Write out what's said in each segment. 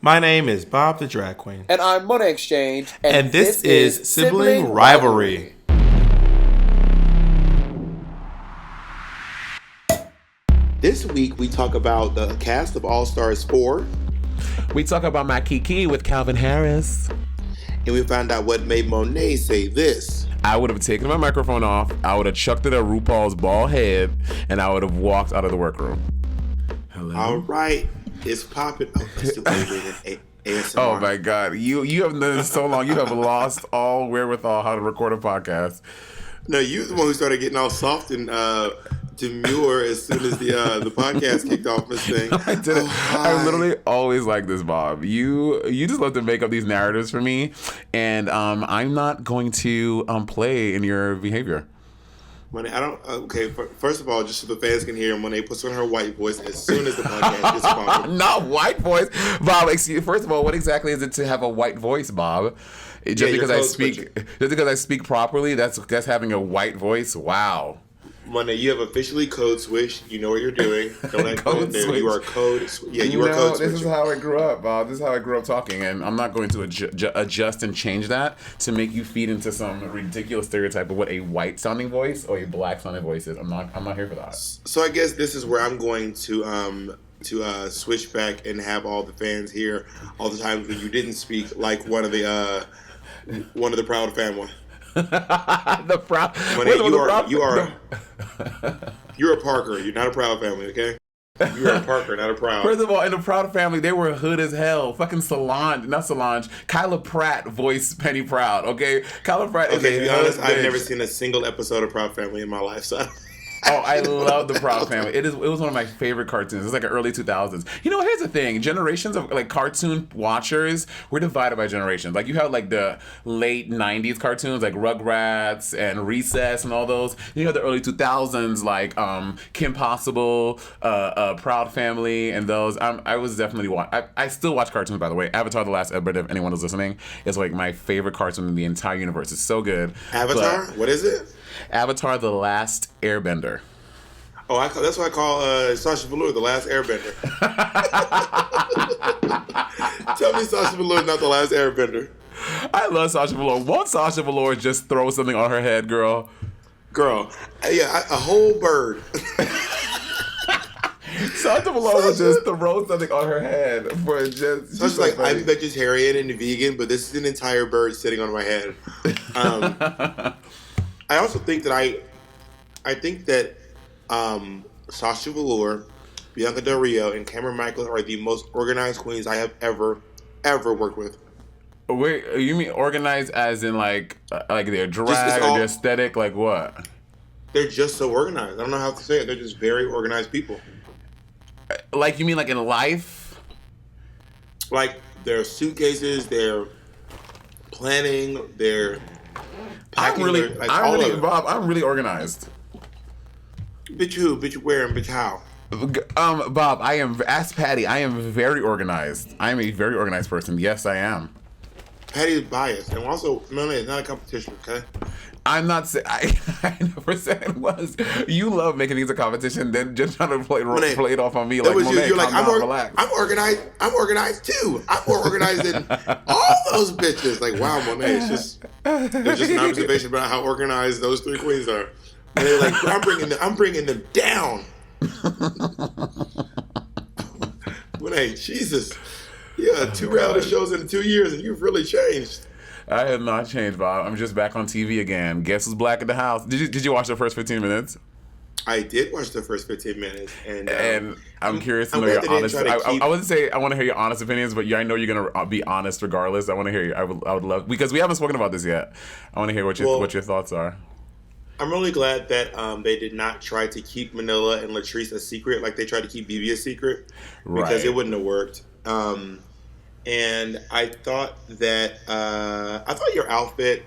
My name is Bob the Drag Queen. And I'm Monet Exchange. And this is Sibling Rivalry. This week we talk about the cast of All Stars 4. We talk about my Kiki with Calvin Harris. And we found out what made Monet say this. I would have taken my microphone off, I would have chucked it at RuPaul's bald head, and I would have walked out of the workroom. Hello? All right. It's popping. Oh, let's do ASMR. Oh my God. You haven't done this so long. You have lost all wherewithal how to record a podcast. No, you're the one who started getting all soft and demure as soon as the podcast kicked off, Miss Thing. No, I didn't. I literally always like this, Bob. You just love to make up these narratives for me, and I'm not going to play in your behavior. Monet, okay, first of all, just so the fans can hear, Monet puts on her white voice as soon as the podcast gets started. Not white voice, Bob. First of all, what exactly is it to have a white voice, Bob? Just because I speak properly, that's having a white voice. Wow. Monet, you have officially code switched. You know what you're doing. Don't act code there. switch. You are code. Yeah, you are code switch. This is how I grew up, Bob. This is how I grew up talking, and I'm not going to adjust and change that to make you feed into some ridiculous stereotype of what a white-sounding voice or a black-sounding voice is. I'm not here for that. So I guess this is where I'm going to switch back and have all the fans hear all the times when you didn't speak like one of the Proud family. The Proud. Monet, you're a Parker. You're not a Proud family, okay? You're a Parker, not a Proud. First of all, in the Proud family, they were hood as hell. Fucking Kyla Pratt voiced Penny Proud, okay? Kyla Pratt is okay, to be honest, bitch. I've never seen a single episode of Proud Family in my life, so... Oh, I love the Proud Family. It was one of my favorite cartoons. It's like early 2000s. You know, here's the thing. Generations of like cartoon watchers, we're divided by generations. Like you have like the late 90s cartoons like Rugrats and Recess and all those. You have the early 2000s like Kim Possible, Proud Family and those. I was definitely I still watch cartoons, by the way. Avatar: The Last Airbender, if anyone is listening, is like my favorite cartoon in the entire universe. It's so good. Avatar? What is it? Avatar: The Last Airbender. Oh, that's what I call Sasha Velour, The Last Airbender. Tell me Sasha Velour is not The Last Airbender. I love Sasha Velour. Won't Sasha Velour just throw something on her head, girl? Girl, yeah, a whole bird. Sasha Velour would just throw something on her head for just. So it's like, I'm vegetarian and vegan, but this is an entire bird sitting on my head. I also think that I think that Sasha Velour, Bianca Del Rio, and Cameron Michaels are the most organized queens I have ever worked with. Wait, you mean organized as in like their drag or their aesthetic? Like what? They're just so organized. I don't know how to say it. They're just very organized people. Like you mean like in life? Like their suitcases, their planning, their packing. Bob, I'm really organized. Bitch who? Bitch where and bitch how? Bob, ask Patty, I am very organized. I am a very organized person. Yes, I am. Patty is biased. And also, no, it's not a competition, okay? I'm not saying, I never said it was. You love making things a competition, then just trying to play it off on me. Like, Monet, you're like, relax. I'm organized too. I'm more organized than all those bitches. Like, wow, Monet, it's just an observation about how organized those three queens are. And they're like, I'm bringing them down. Monet, Jesus. Yeah, 2 reality shows in 2 years and you've really changed. I have not changed, Bob. I'm just back on TV again. Guess who's black in the house? Did you watch the first 15 minutes? I did watch the first 15 minutes, and I'm curious to know your honest. I wouldn't say I want to hear your honest opinions, but I know you're gonna be honest regardless. I want to hear you. I would love, because we haven't spoken about this yet. I want to hear what your thoughts are. I'm really glad that they did not try to keep Manila and Latrice a secret like they tried to keep Vivi a secret, because it wouldn't have worked. And I thought that your outfit.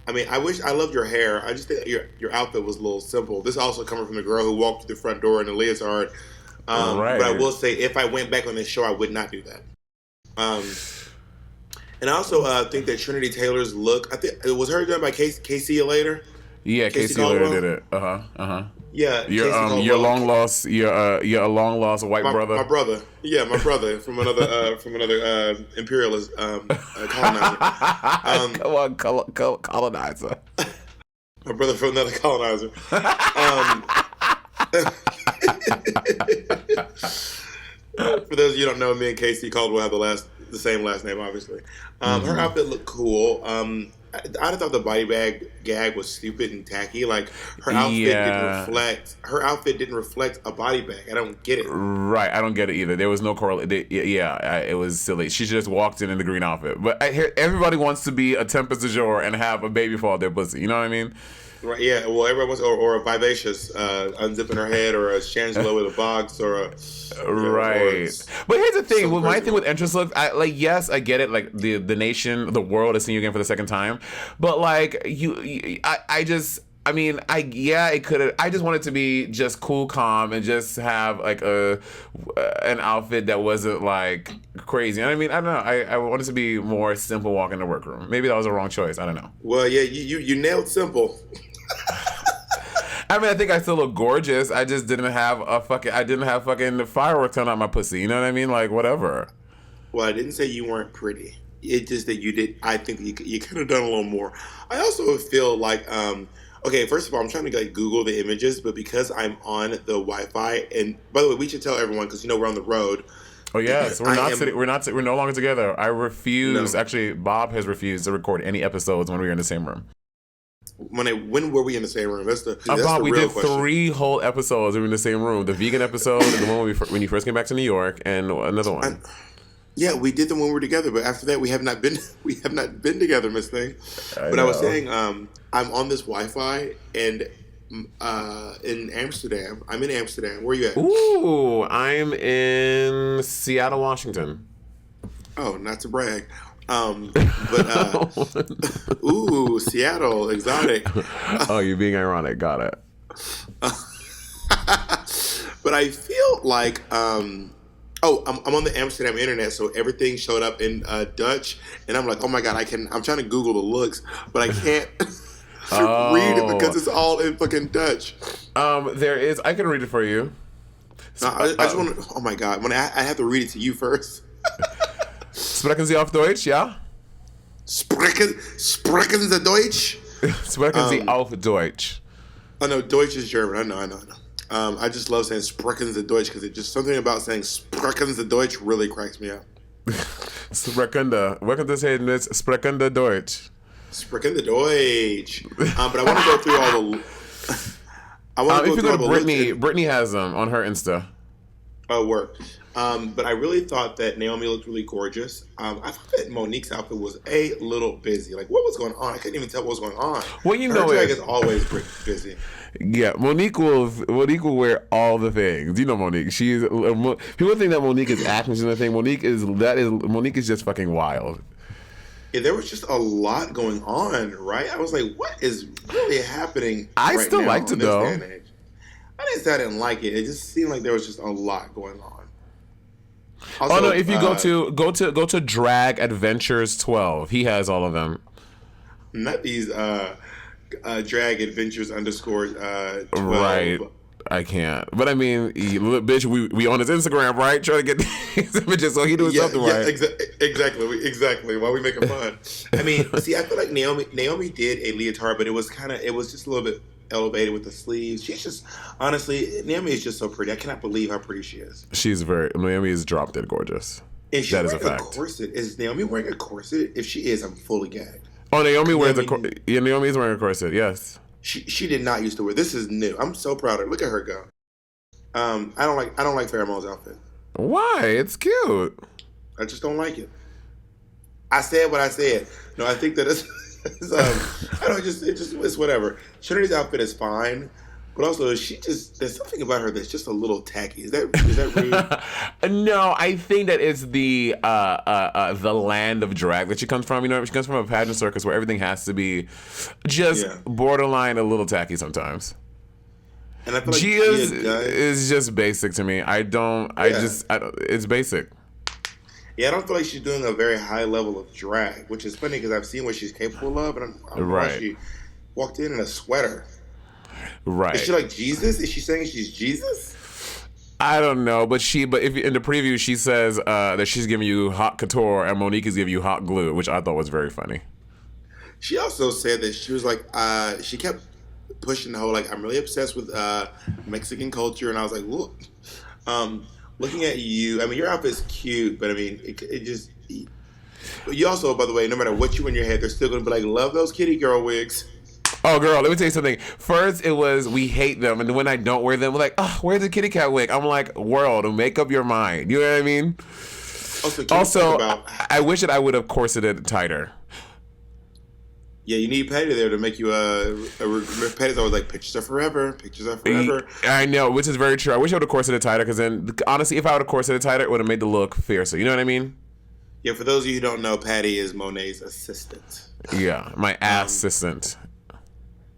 I mean, I loved your hair. I just think your outfit was a little simple. This also coming from the girl who walked through the front door in the leotard. But I will say, if I went back on this show, I would not do that. And I also think that Trinity Taylor's look. I think it was her done by Casey later. Yeah, Casey later did it. Yeah, Your Casey Caldwell. your long lost your long lost white brother. My brother. Yeah, my brother from another imperialist colonizer. Come on, colonizer. My brother from another colonizer. For those of you who don't know, me and Casey Caldwell have the same last name, obviously. Her outfit looked cool. I thought the body bag gag was stupid and tacky. Like her outfit didn't reflect a body bag. I don't get it. Right, I don't get it either. There was no correlation. It was silly. She just walked in the green outfit. But I hear everybody wants to be a tempest du jour and have a baby fall their pussy. You know what I mean? Right, yeah. Well, everyone wants, or a vivacious unzipping her head, or a Shangela with a box, or a right. But here's the thing. With my thing with entrance looks, yes, I get it. Like the nation, the world is seeing you again for the second time. But like it could have. I just wanted to be just cool, calm, and just have like an outfit that wasn't like crazy. And I mean, I don't know. I wanted to be more simple, walk in the workroom. Maybe that was a wrong choice. I don't know. Well, yeah, you nailed simple. I mean, I think I still look gorgeous. I just didn't have fucking fireworks on my pussy. You know what I mean? Like whatever. Well, I didn't say you weren't pretty. It's just that you did. I think that you could have done a little more. I also feel like. Okay, first of all, I'm trying to like Google the images, but because I'm on the Wi-Fi, and by the way, we should tell everyone because we're on the road. Oh yes, we're no longer together. I refuse. No. Actually, Bob has refused to record any episodes when we were in the same room. When were we in the same room? That's the Bob, we did question. 3 whole episodes. We were in the same room. The vegan episode, and the one when you first came back to New York, and another one. Yeah, we did them when we were together, but after that, we have not been together, Miss Thing. I was saying, I'm on this Wi-Fi and in Amsterdam. I'm in Amsterdam. Where are you at? Ooh, I'm in Seattle, Washington. Oh, not to brag. Ooh, Seattle, exotic. Oh, you're being ironic. Got it. But I feel like, I'm on the Amsterdam internet, so everything showed up in Dutch, and I'm like, oh my god, I'm trying to Google the looks, but I can't read it because it's all in fucking Dutch. I can read it for you. No, I just want to. Oh my god, I have to read it to you first. Sprechen Sie auf Deutsch, ja? Sprechen Sie Deutsch? Sprechen Sie auf Deutsch. Oh no, Deutsch is German. I know. I just love saying Sprechen Sie Deutsch because it just something about saying Sprechen Sie Deutsch really cracks me up. Sprechende. Welcome to say this. Sprechende Deutsch. Sprechende Deutsch. But I want to go through all the. If you go to Brittany has them on her Insta. Oh, work. But I really thought that Naomi looked really gorgeous. I thought that Monique's outfit was a little busy. Like, what was going on? I couldn't even tell what was going on. Well, you her know, drag is always busy. Yeah, Monique will wear all the things. You know, Monique. She's people think that Monique is acting. She's another thing. Monique is just fucking wild. Yeah, there was just a lot going on, right? I was like, what is really happening? I still liked it though. I didn't say I didn't like it. It just seemed like there was just a lot going on. Also, if you go to Drag Adventures 12, he has all of them. Not these Drag Adventures _12. Right. I can't. But I mean, bitch, we on his Instagram, right? Trying to get these images so he doing something right. Exactly. Why we making fun? I mean, see, I feel like Naomi did a leotard, but it was just a little bit elevated with the sleeves. She's just, honestly, Naomi is just so pretty. I cannot believe how pretty she is. Naomi is drop dead gorgeous. That is a fact. Corset? Is Naomi wearing a corset? If she is, I'm fully gagged. Oh, Naomi's wearing a corset, yes. She did not used to wear. This is new. I'm so proud of her. Look at her go. I don't like Pheromone's outfit. Why? It's cute. I just don't like it. I said what I said. No, I think that it's it's whatever. Trinity's outfit is fine, but also there's something about her that's just a little tacky. Is that rude? No, I think that it's the land of drag that she comes from. You know, she comes from a pageant circus where everything has to be just borderline a little tacky sometimes. And I feel like Gia is just basic to me. It's basic. Yeah, I don't feel like she's doing a very high level of drag, which is funny because I've seen what she's capable of, and I'm right. She walked in a sweater. Right. Is she like Jesus? Is she saying she's Jesus? I don't know, but if in the preview she says that she's giving you hot couture and Monique is giving you hot glue, which I thought was very funny. She also said that she was like, she kept pushing the whole like, I'm really obsessed with Mexican culture, and I was like, look, looking at you, I mean, your outfit's cute, but I mean, it just. You also, by the way, no matter what you wear in your head, they're still gonna be like, love those kitty girl wigs. Oh, girl, let me tell you something. First, it was we hate them, and when I don't wear them, we're like, oh, where's the kitty cat wig? I'm like, world, make up your mind. You know what I mean? Also, I wish that I would have corseted tighter. Yeah, you need Patty there to make you Patty's always like, pictures are forever, pictures are forever. I know, which is very true. I wish I would have corseted tighter, because then, honestly, if I would have corseted tighter, it would have made the look fiercer. You know what I mean? Yeah, for those of you who don't know, Patty is Monet's assistant. Yeah, my assistant.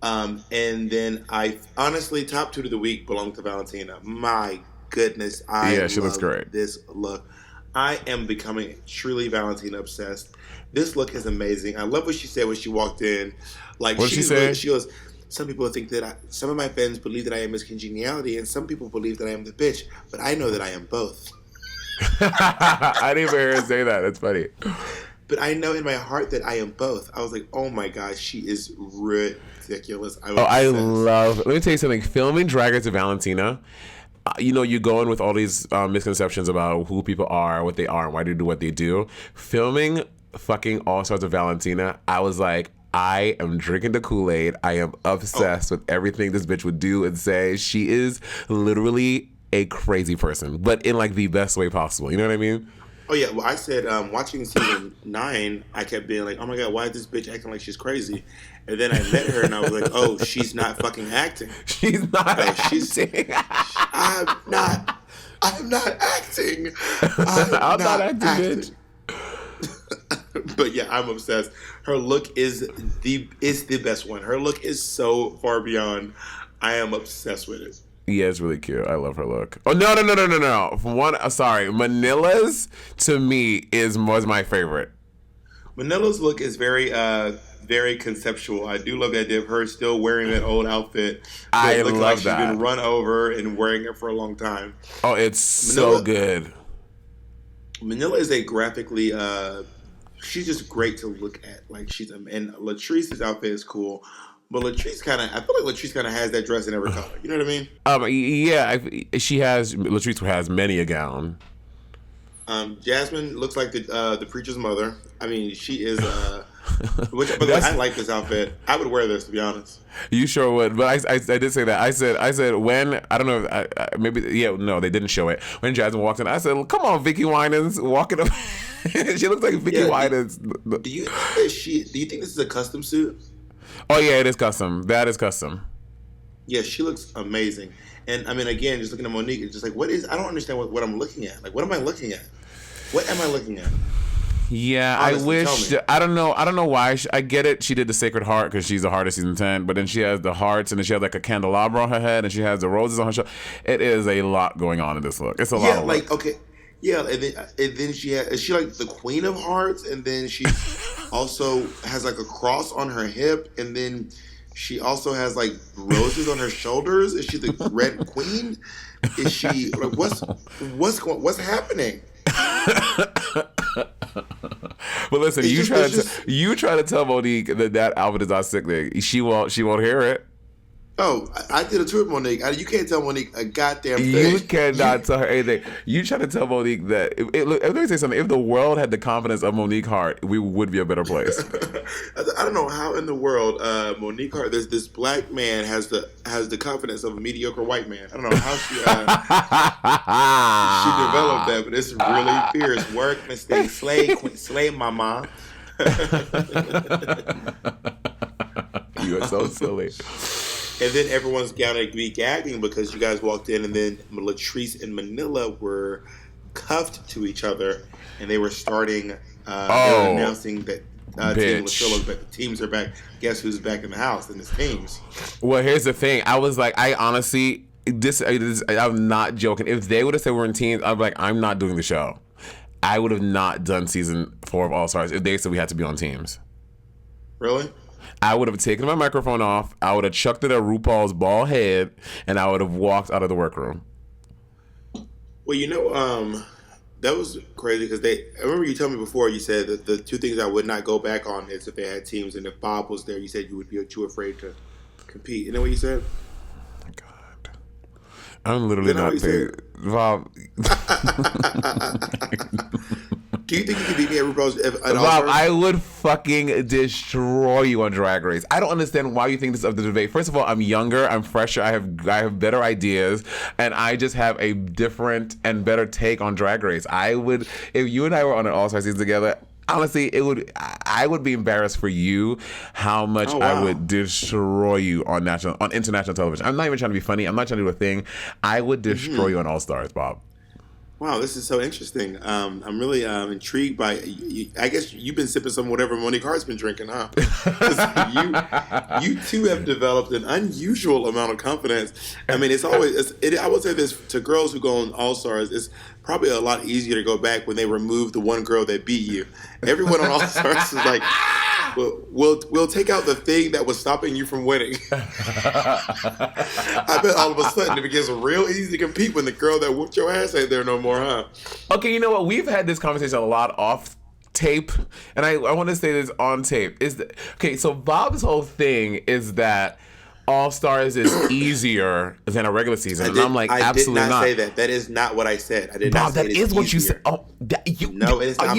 And then I honestly, top 2 of the week belong to Valentina. My goodness, she looks great. This look, I am becoming truly Valentina obsessed. This look is amazing. I love what she said when she walked in. Like, what did she say? She goes, some people think that some of my fans believe that I am Miss Congeniality, and some people believe that I am the bitch, but I know that I am both. I didn't even hear her say that. That's funny. But I know in my heart that I am both. I was like, oh my gosh, she is ridiculous. I love. Let me tell you something. Filming Drag Race with Valentina, you go in with all these misconceptions about who people are, what they are, and why they do what they do. Filming fucking All Stars of Valentina, I was like, I am drinking the Kool-Aid. I am obsessed with everything this bitch would do and say. She is literally a crazy person, but in like the best way possible. You know what I mean? Oh yeah, well I said watching season 9, I kept being like, oh my god, why is this bitch acting like she's crazy? And then I met her and I was like, oh, she's not fucking acting. She's not acting. I'm not acting. I'm not acting. But yeah, I'm obsessed. Her look is the best one. Her look is so far beyond. I am obsessed with it. Yeah, it's really cute. I love her look. Oh no! From one, sorry, Manila's to me was my favorite. Manila's look is very, very conceptual. I do love the idea of her still wearing that old outfit. I love like that. She's been run over and wearing it for a long time. Oh, it's so good. Manila is a graphically. She's just great to look at. Like and Latrice's outfit is cool. But Latrice I feel like Latrice kind of has that dress in every color. You know what I mean? Yeah, Latrice has many a gown. Jasmine looks like the preacher's mother. I mean, she is. I like this outfit. I would wear this, to be honest. You sure would, but I did say that. I said when I don't know. They didn't show it when Jasmine walked in. I said, "Come on, Vicky Winans, walking up." She looks like Vicky Winans. Do you think this is a custom suit? Oh yeah, it is custom. That is custom. Yeah, she looks amazing. And I mean, again, just looking at Monique, it's just like, I don't understand what I'm looking at. Like, what am I looking at? What am I looking at? Yeah, honestly, I wish. I don't know why. I get it. She did the Sacred Heart because she's the heart of season 10. But then she has the hearts, and then she has like a candelabra on her head, and she has the roses on her shoulder. It is a lot going on in this look. It's a lot. Yeah, okay. Yeah, and then is she like the Queen of Hearts, and then she also has like a cross on her hip, and then she also has like roses on her shoulders. Is she the Red Queen? Is she like what's happening? But listen, you try to tell Monique that outfit is not sickening. She won't hear it. Oh, I did a tour with Monique. You can't tell Monique a goddamn thing. You cannot tell her anything. You try to tell Monique that. Let me say something. If the world had the confidence of Monique Hart, we would be a better place. I don't know how in the world Monique Hart, this black man has the confidence of a mediocre white man. I don't know how she developed that, but it's really fierce. Work, mistake, slay, mama. You are so silly. And then everyone's gonna be gagging because you guys walked in, and then Latrice and Manila were cuffed to each other, and they were starting. They were announcing that Team Latrilla's back. The teams are back. Guess who's back in the house? And it's teams. Well, here's the thing. I was like, I honestly, I'm not joking. If they would have said we're in teams, I'd be like, I'm not doing the show. I would have not done season 4 of All Stars if they said we had to be on teams. Really? I would have taken my microphone off. I would have chucked it at RuPaul's bald head, and I would have walked out of the workroom. Well, that was crazy because I remember you told me before. You said that the two things I would not go back on is if they had teams, and if Bob was there, you said you would be too afraid to compete. You know what you said? God, I'm literally not paid, Bob. Do you think you could beat me at RuPaul's? Bob, I would fucking destroy you on Drag Race. I don't understand why you think this is up the debate. First of all, I'm younger, I'm fresher, I have better ideas, and I just have a different and better take on Drag Race. I would, if you and I were on an All-Star season together, honestly, I would be embarrassed for you how much I would destroy you on international television. I'm not even trying to be funny. I'm not trying to do a thing. I would destroy you on All Stars, Bob. Wow, this is so interesting. I'm really intrigued by. I guess you've been sipping some whatever Monique Hart's been drinking, huh? you two have developed an unusual amount of confidence. I mean, it's always. I would say this to girls who go on All Stars. It's probably a lot easier to go back when they remove the one girl that beat you. Everyone on All Stars is like, we'll take out the thing that was stopping you from winning. I bet all of a sudden it begins real easy to compete when the girl that whooped your ass ain't there no more, huh? Okay, you know what? We've had this conversation a lot off tape, and I want to say this on tape. So Bob's whole thing is that All Stars is easier than a regular season, and I'm like, absolutely not. I did not say that. That is not what I said. I did Bob, not say that is what you said. Oh, no, it is not.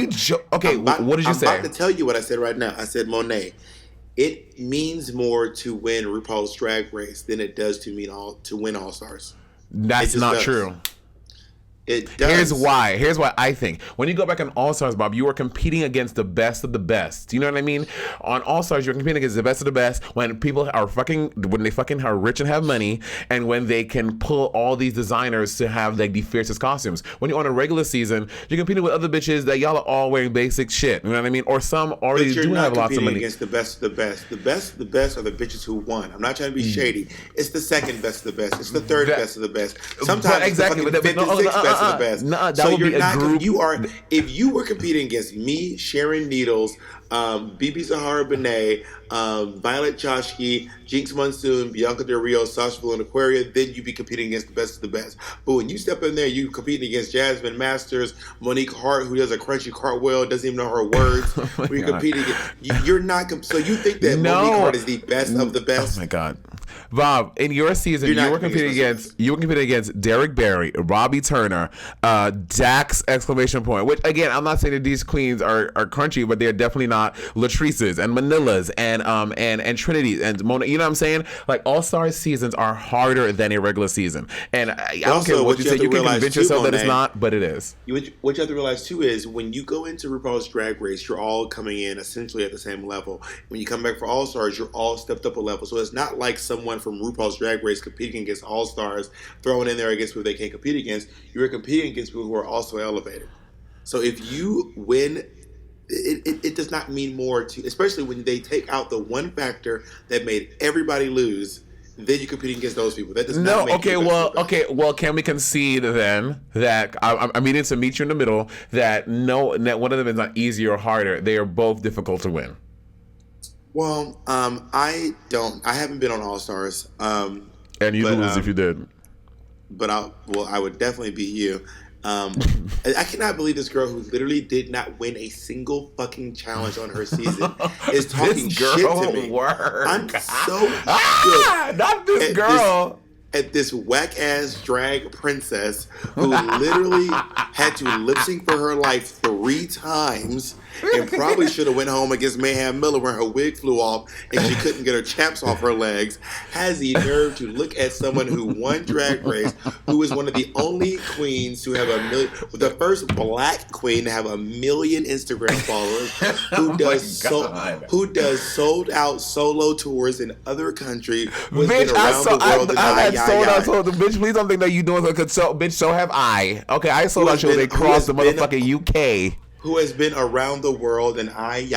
Okay, what did you say? I'm about to tell you what I said right now. I said, Monet, it means more to win RuPaul's Drag Race than it does to win All Stars. That's not true. It does. Here's why I think. When you go back on All Stars, Bob, you are competing against the best of the best. Do you know what I mean? On All Stars, you're competing against the best of the best when people are when they fucking are rich and have money, and when they can pull all these designers to have like the fiercest costumes. When you're on a regular season, you're competing with other bitches that y'all are all wearing basic shit. You know what I mean? Or some already do have lots of money. Against the best of the best. The best of the best are the bitches who won. I'm not trying to be shady. It's the second best of the best. It's the third best of the best. Sometimes exactly. It's the 56th best of the best. So you're not group. You are. If you were competing against me, Sharon Needles, Bibi Zahara Benet, Violet Chachki, Jinx Monsoon, Bianca Del Rio, Sasha Velour, and Aquaria, then you'd be competing against the best of the best. But when you step in there, you competing against Jasmine Masters, Monique Hart, who does a crunchy cartwheel, doesn't even know her words. You're competing. You're not. So you think that Monique Hart is the best of the best? Oh my God, Bob! In your season, you were competing against Derek Barry, Robbie Turner, Dax ! Which again, I'm not saying that these queens are crunchy, but they're definitely not Latrices and Manillas and Trinity and Mona. You know what I'm saying? Like All Star seasons are harder than a regular season, and I don't care what you say. You can convince yourself that it's not, but it is. What you have to realize too is when you go into RuPaul's Drag Race, you're all coming in essentially at the same level. When you come back for All Stars, you're all stepped up a level. So it's not like someone from RuPaul's Drag Race competing against All Stars, throwing in there against people they can't compete against. You're competing against people who are also elevated. So if you win, it does not mean more to, especially when they take out the one factor that made everybody lose. Then you're competing against those people. That does not make well, can we concede then that I'm needing to meet you in the middle? That one of them is not easier or harder. They are both difficult to win. Well, I haven't been on All Stars. And you'd lose if you did. But I would definitely beat you. I cannot believe this girl who literally did not win a single fucking challenge on her season is talking shit to me. I'm so not this girl. At this whack-ass drag princess who literally had to lip-sync for her life 3 times and probably should have went home against Mayhem Miller when her wig flew off and she couldn't get her chaps off her legs, has the nerve to look at someone who won Drag Race, who is one of the only queens to have the first black queen to have 1 million Instagram followers, who does sold out solo tours in other countries, bitch, around the world. Sold out shows. Bitch, please don't think that you doing because bitch, so have I. Okay, I sold out shows across the motherfucking UK. Who has been around the world and Bitch,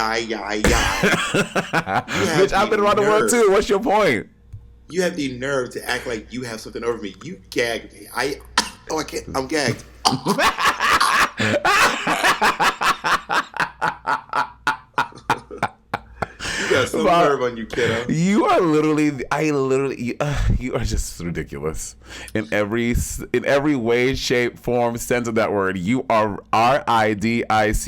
I've been around the world too. What's your point? You have the nerve to act like you have something over me. You gagged me. I can't. I'm gagged. no nerve on you, kiddo. You are literally, you are just ridiculous in every way, shape, form, sense of that word. You are ridiculous.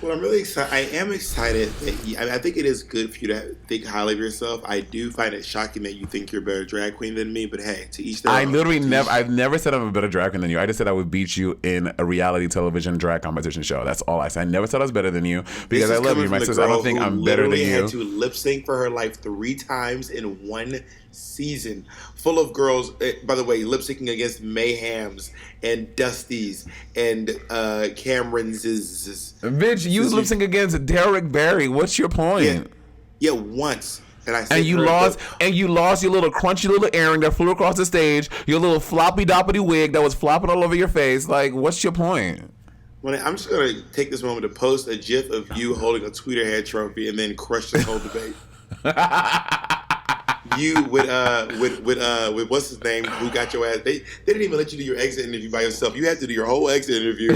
Well, I'm really excited. I am excited that I think it is good for you to think highly of yourself. I do find it shocking that you think you're a better drag queen than me, but hey, to each their own. I've never said I'm a better drag queen than you. I just said I would beat you in a reality television drag competition show. That's all I said. I never said I was better than you because I love you, my sister. I don't think I'm better than you. Had to lip sync for her life 3 times in one season, full of girls. By the way, lip syncing against Mayhems and Dusties and Cameron's. Bitch, you lip sync against Derek Barry. What's your point? Yeah, once. And you lost your little crunchy little earring that flew across the stage, your little floppy doppity wig that was flopping all over your face. Like, what's your point? I'm just gonna take this moment to post a GIF of you holding a tweeter head trophy and then crush this whole debate. You with what's his name? Who got your ass? They didn't even let you do your exit interview by yourself. You had to do your whole exit interview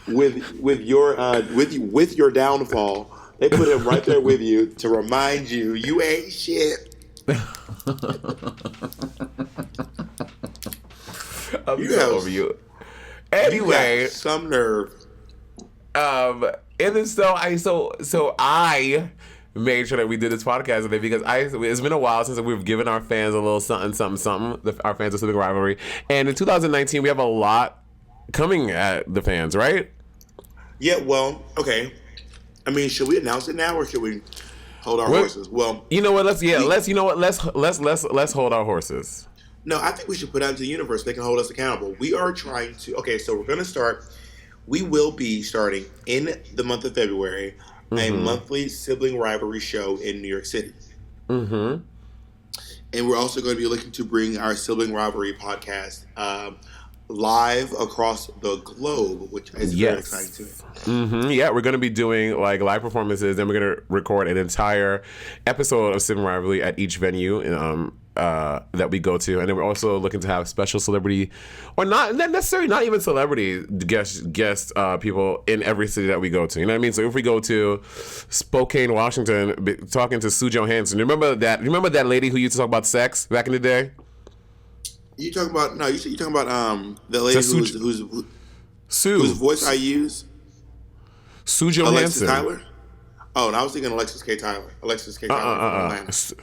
with your downfall. They put him right there with you to remind you ain't shit. I'm so over you. Anyway, you got some nerve. And then so I made sure that we did this podcast today because it's been a while since we've given our fans a little something. Our fans of Sibling Rivalry, and in 2019 we have a lot coming at the fans, right? Yeah. Well, okay. I mean, should we announce it now or should we hold our horses? Well, you know what? Let's hold our horses. No, I think we should put out into the universe. They can hold us accountable. We are trying to. Okay, so we're going to start. We will be starting in the month of February a monthly sibling rivalry show in New York City. Mm-hmm. And we're also going to be looking to bring our sibling rivalry podcast live across the globe, which is very exciting to me. Mm-hmm. Yeah, we're going to be doing like live performances, and we're going to record an entire episode of Sibling Rivalry at each venue that we go to, and then we're also looking to have special celebrity, or not necessarily, not even celebrity guest people in every city that we go to. You know what I mean? So if we go to Spokane, Washington, talking to Sue Johansson, remember that lady who used to talk about sex back in the day? You talking about you talking about the lady whose voice I use? Sue Johansson. Alexis Tyler? Oh, and I was thinking Alexis K. Tyler. Alexis K. Tyler from Atlanta.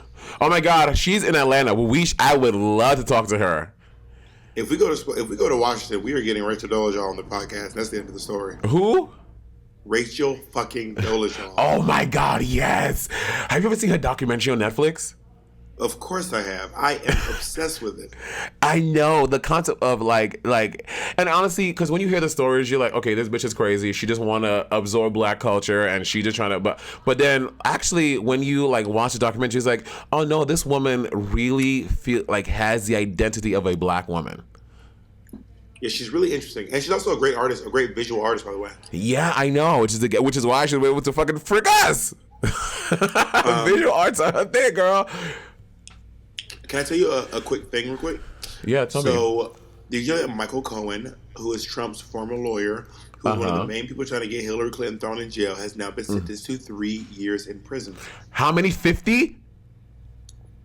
Oh my God, she's in Atlanta. I would love to talk to her. If we go to Washington, we are getting Rachel Dolezal on the podcast. That's the end of the story. Who? Rachel fucking Dolezal. Oh my God, yes. Have you ever seen her documentary on Netflix? Of course I have. I am obsessed with it. I know the concept of like, and honestly, because when you hear the stories, you're like, okay, this bitch is crazy. She just want to absorb black culture, and she just trying to. But then actually, when you like watch the documentary, it's like, oh no, this woman really has the identity of a black woman. Yeah, she's really interesting, and she's also a great artist, a great visual artist, by the way. Yeah, I know, which is why I should be able to fucking frick us. Visual arts are her thing, girl. Can I tell you a quick thing real quick? Yeah, tell me. So, you know Michael Cohen, who is Trump's former lawyer, who was one of the main people trying to get Hillary Clinton thrown in jail, has now been sentenced to 3 years in prison. How many? 50?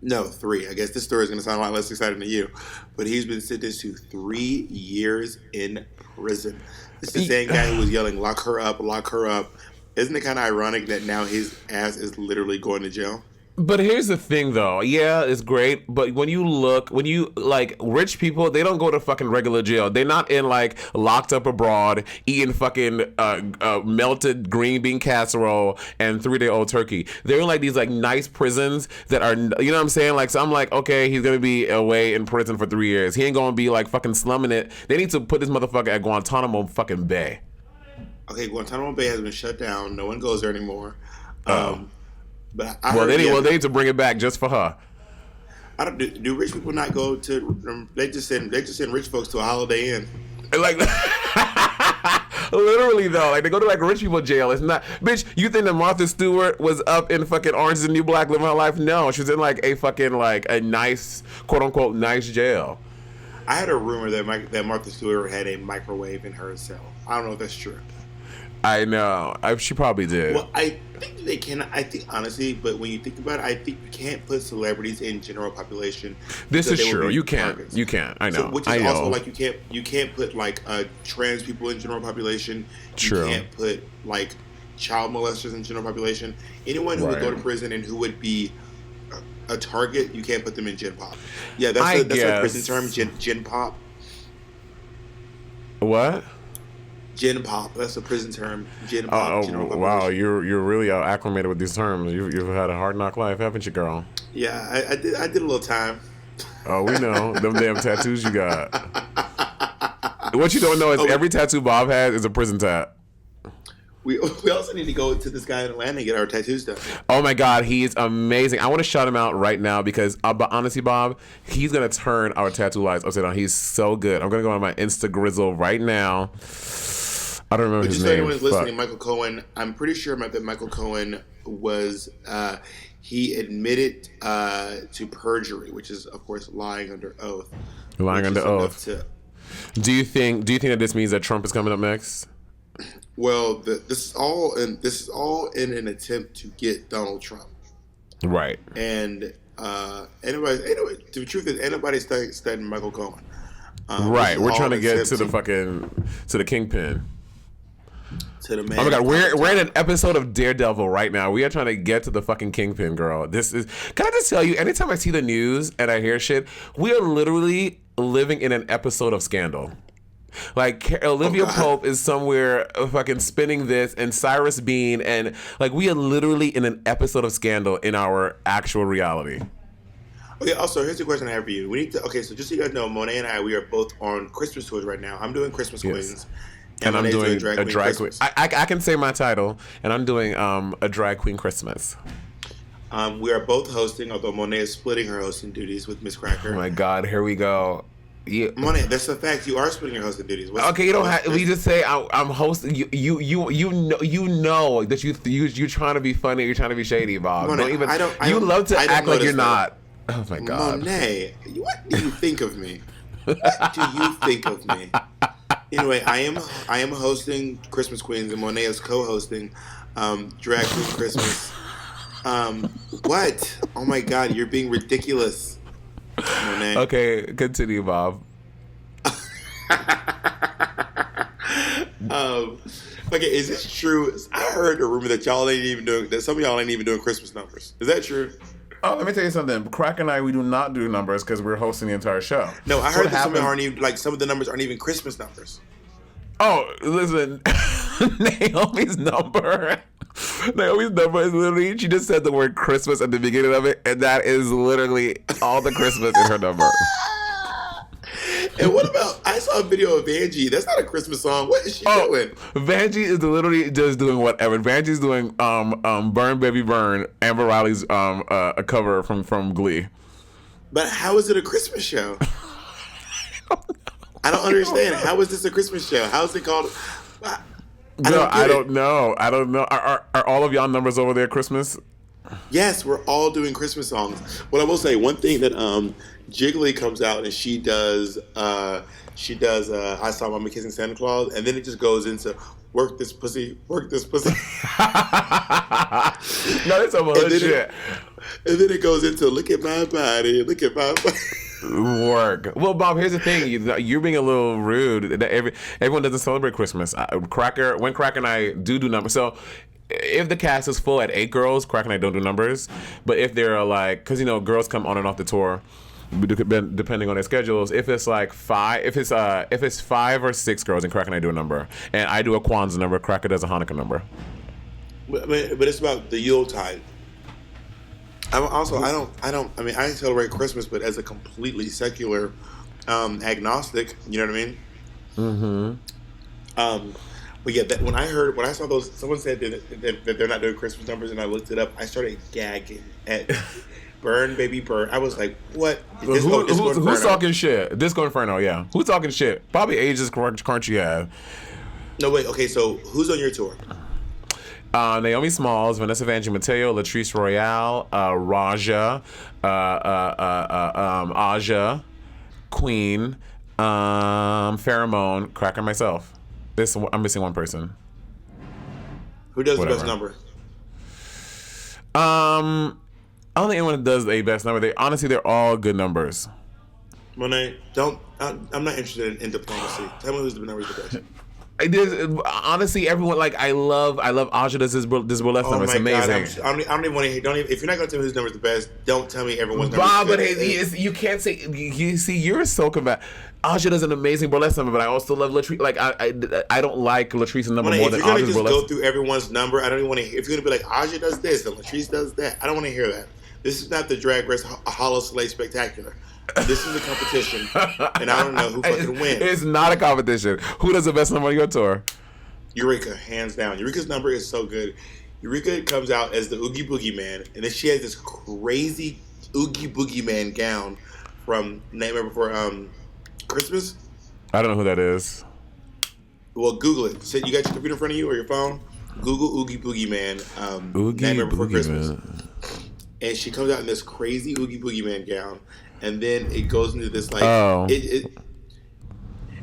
No, 3. I guess this story is going to sound a lot less exciting to you. But he's been sentenced to 3 years in prison. It's the same guy who was yelling, lock her up, lock her up. Isn't it kind of ironic that now his ass is literally going to jail? But here's the thing, though. Yeah, it's great. But when you rich people, they don't go to fucking regular jail. They're not in, like, locked up abroad, eating fucking melted green bean casserole and 3-day-old turkey. They're in, like, these, like, nice prisons that are, you know what I'm saying? Like, so I'm like, okay, he's going to be away in prison for 3 years. He ain't going to be, like, fucking slumming it. They need to put this motherfucker at Guantanamo fucking Bay. Okay, Guantanamo Bay has been shut down. No one goes there anymore. But they need to bring it back just for her. I don't. Do rich people not go to? They just send rich folks to a Holiday Inn. Like, literally though, like they go to like rich people jail. It's not, bitch. You think that Martha Stewart was up in fucking Orange is the New Black living her life? No, she was in like a fucking like a nice, quote unquote, nice jail. I had a rumor that Martha Stewart had a microwave in her cell. I don't know if that's true. I know. She probably did. Well, I think they can. I think honestly, but when you think about it, I think you can't put celebrities in general population. This is true. You can't. You can't. I know. So, which is also like you can't put like trans people in general population. True. You can't put like child molesters in general population. Anyone who would go to prison and who would be a target, you can't put them in Gen Pop. Yeah, that's a prison term, Gen Pop. What? Gen Pop. That's a prison term. Gen Pop. Oh, wow. You're really acclimated with these terms. You've had a hard knock life, haven't you, girl? Yeah, I did a little time. Oh, we know. Them damn tattoos you got. What you don't know is every tattoo Bob has is a prison tat. We also need to go to this guy in Atlanta and get our tattoos done. Oh my God, he's amazing. I want to shout him out right now because, honestly, Bob, he's going to turn our tattoo lives upside down. He's so good. I'm going to go on my Instagrizzle right now. I don't remember his name. Just so anyone's listening, Michael Cohen, I'm pretty sure that Michael Cohen was, he admitted to perjury, which is, of course, lying under oath. Lying under oath. Do you think that this means that Trump is coming up next? Well, this is all in an attempt to get Donald Trump. Right. And anyway, the truth is, anybody's studying Michael Cohen. Right. We're trying to get to the kingpin. To the man. Oh my God, we're in an episode of Daredevil right now. We are trying to get to the fucking kingpin, girl. Can I just tell you, anytime I see the news and I hear shit, we are literally living in an episode of Scandal. Like Olivia Pope is somewhere fucking spinning this, and Cyrus Bean, and like we are literally in an episode of Scandal in our actual reality. Okay. Also, here's the question I have for you. We need to. Okay, so just so you guys know, Monet and I, we are both on Christmas tours right now. I'm doing Christmas Queens, and I'm doing a drag queen. I can say my title, and I'm doing a drag queen Christmas. We are both hosting, although Monet is splitting her hosting duties with Miss Cracker. Oh my God, here we go. Yeah. Monet, that's a fact. You are splitting your hosting duties. Okay, you don't have. We just say I'm hosting. You know that you're trying to be funny. You're trying to be shady, Bob. Monet, you love to act like you're not. Oh my God, Monet, what do you think of me? What do you think of me? Anyway, I am hosting Christmas Queens, and Monet is co-hosting Drag Queen Christmas. What? Oh my God, you're being ridiculous. Monet. Okay, continue, Bob. Okay, is this true? I heard a rumor that some of y'all ain't even doing Christmas numbers. Is that true? Oh, let me tell you something. Crack and I, we do not do numbers because we're hosting the entire show. No, I heard that some of the numbers aren't even Christmas numbers. Oh, listen, Naomi's number is literally, she just said the word Christmas at the beginning of it, and that is literally all the Christmas in her number. And what about, I saw a video of Vanjie. That's not a Christmas song. What is she doing? Vanjie is literally just doing whatever. Vanjie's doing Burn Baby Burn, Amber Riley's a cover from Glee. But how is it a Christmas show? I don't understand. How is this a Christmas show? How is it called? I don't know. Are all of y'all numbers over there Christmas? Yes, we're all doing Christmas songs. Well, I will say one thing that Jiggly comes out and she does I Saw Mama Kissing Santa Claus, and then it just goes into work this pussy. No, it's some hood shit. And then it goes into look at my body. Work. Well, Bob, here's the thing. You're being a little rude. Everyone doesn't celebrate Christmas. When Cracker and I do numbers. So if the cast is full at 8 girls, Cracker and I don't do numbers. But if they're like, because girls come on and off the tour, depending on their schedules. If it's like 5, if it's 5 or 6 girls, then Cracker and I do a number, and I do a Kwanzaa number. Cracker does a Hanukkah number. But it's about the Yuletide. I celebrate Christmas, but as a completely secular agnostic, you know what I mean? Mm-hmm. But yeah, when I saw those, someone said that they're not doing Christmas numbers, and I looked it up. I started gagging at Burn Baby Burn. I was like, what? Who's talking shit? Disco Inferno, yeah. Who's talking shit? Probably ages crunchy have. No, wait, okay, so who's on your tour? Naomi Smalls, Vanessa Vanjie Mateo, Latrice Royale, Raja, Aja, Queen, Pheromone, Cracker, myself. I'm missing one person. Who does the best number? I don't think anyone does a best number. They're all good numbers. Monet, I'm not interested in diplomacy. Tell me who's the number the best. Honestly, everyone I love Aja does this burlesque number. It's amazing. God, I don't even want to hear. If you're not gonna tell me whose number is the best, don't tell me everyone's number. Bob, but you can't say. You see, you're so combative. Aja does an amazing burlesque number, but I also love Latrice. I don't like Latrice's number more than Aja's burlesque. If you're gonna just go through everyone's number, I don't even want to hear. If you're gonna be like Aja does this and Latrice does that, I don't want to hear that. This is not the Drag Race Hollow Slay Spectacular. This is a competition, and I don't know who fucking wins. It's not a competition. Who does the best number on your tour? Eureka, hands down. Eureka's number is so good. Eureka comes out as the Oogie Boogie Man, and then she has this crazy Oogie Boogie Man gown from Nightmare Before Christmas. I don't know who that is. Well, Google it. So you got your computer in front of you or your phone? Google Oogie Boogie Man, Nightmare Before Christmas. Man. And she comes out in this crazy Oogie Boogie Man gown, and then it goes into this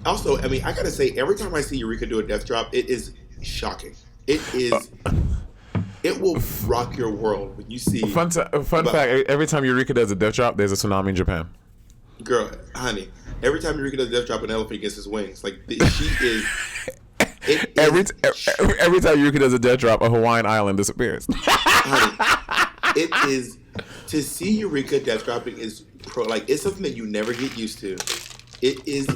Also, I mean, I gotta say, every time I see Eureka do a death drop, it is shocking. It is. It will rock your world when you see. Fun fact: every time Eureka does a death drop, there's a tsunami in Japan. Girl, honey, every time Eureka does a death drop, an elephant gets his wings. She is. Every time Eureka does a death drop, a Hawaiian island disappears. Honey, it is. To see Eureka death dropping is it's something that you never get used to. It is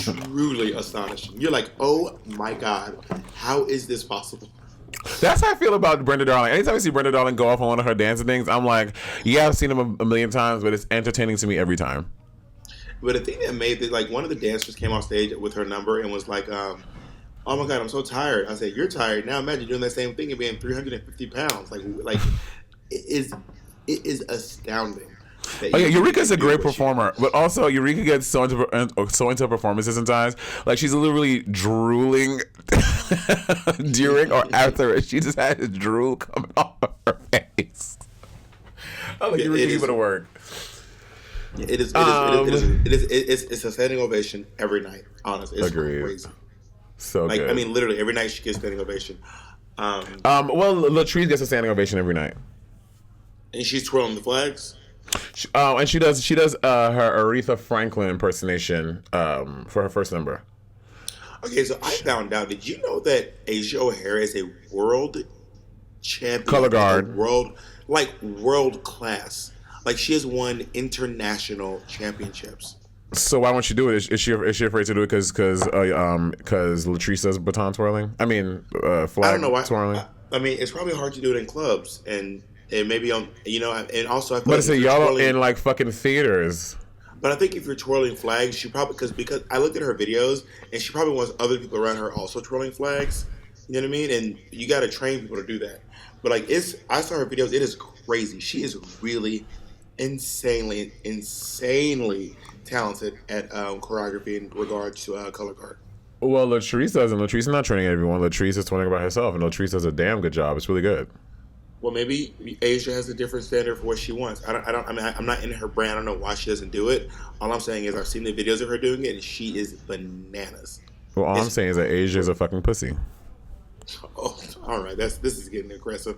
truly astonishing. You're like, oh my God, how is this possible? That's how I feel about Brenda Darling. Anytime I see Brenda Darling go off on one of her dancing things, I'm like, yeah, I've seen them a million times, but it's entertaining to me every time. But the thing that made it, one of the dancers came off stage with her number and was like, oh my God, I'm so tired. I said, you're tired. Now imagine doing that same thing and being 350 pounds. It is astounding. Oh yeah, Eureka's a great performer, but also Eureka gets so into performances sometimes. She's literally drooling during or after it. She just had drool coming off of her face. Eureka, give it a work. It is. It's a standing ovation every night. Honestly, it's crazy. So good. I mean, literally every night she gets standing ovation. Well, Latrice gets a standing ovation every night, and she's twirling the flags. And she does her Aretha Franklin impersonation for her first number. Okay, so I found out. Did you know that Asia O'Hara is a world champion? Color guard. World class. She has won international championships. So why won't she do it? Is she afraid to do it because Latrice does baton twirling? I mean, flag I don't know why. twirling. I mean, it's probably hard to do it in clubs and maybe on, and also I feel but it's y'all in fucking theaters. But I think if you're twirling flags, she probably because I looked at her videos and she probably wants other people around her also twirling flags. You know what I mean? And you got to train people to do that. But I saw her videos. It is crazy. She is really insanely talented at choreography in regards to color guard. Well, Latrice doesn't. Latrice is not training everyone. Latrice is twirling by herself, and Latrice does a damn good job. It's really good. Well, maybe Asia has a different standard for what she wants. I'm not in her brand. I don't know why she doesn't do it. All I'm saying is I've seen the videos of her doing it, and she is bananas. Well, all I'm saying is that Asia is a fucking pussy. Oh, all right. This is getting aggressive.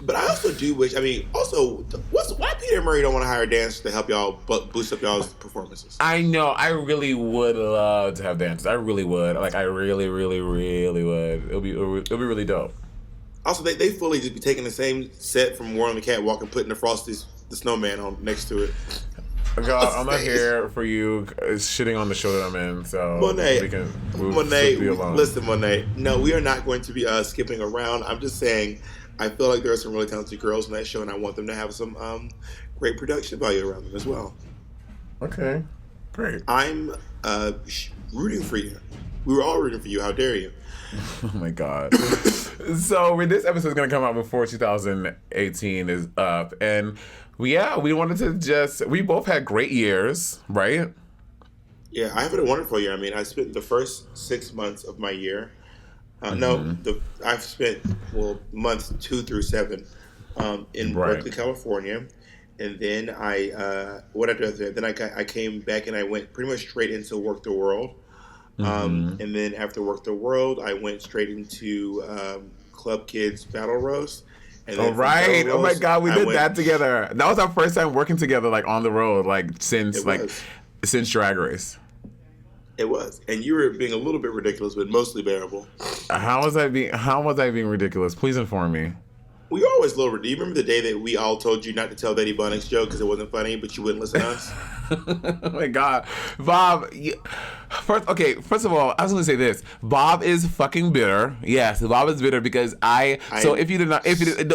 But I also do wish. I mean, also, why Peter Murray don't want to hire dancers to help y'all boost up y'all's performances? I know. I really would love to have dancers. I really would. I really, really, really would. It'll be really dope. Also, they fully just be taking the same set from War on the Catwalk and putting the snowman on next to it. God, I'm not here for you shitting on the show that I'm in. So Monet, be alone. Listen, Monet. No, we are not going to be skipping around. I'm just saying. I feel like there are some really talented girls in that show, and I want them to have some great production value around them as well. Okay, great. I'm rooting for you. We were all rooting for you. How dare you? Oh my God. So when this episode is going to come out before 2018 is up, and we wanted to we both had great years, right? Yeah, I had a wonderful year. I mean, I spent the first 6 months of my year. I've spent months 2 through 7 in Berkeley, California, and then what I did then I came back and I went pretty much straight into Work the World. And then after Work the World, I went straight into Club Kids Battle Roast. And then right. Roast, oh my God, we did that together. That was our first time working together, like on the road, since Drag Race. It was, and you were being a little bit ridiculous, but mostly bearable. How was I being ridiculous? Please inform me. We were always lower. Do you remember the day that we all told you not to tell Betty Bonnick's joke because it wasn't funny, but you wouldn't listen to us? Oh my God, Bob. First of all, I was going to say this. Bob is fucking bitter. Yes, Bob is bitter because if you did not,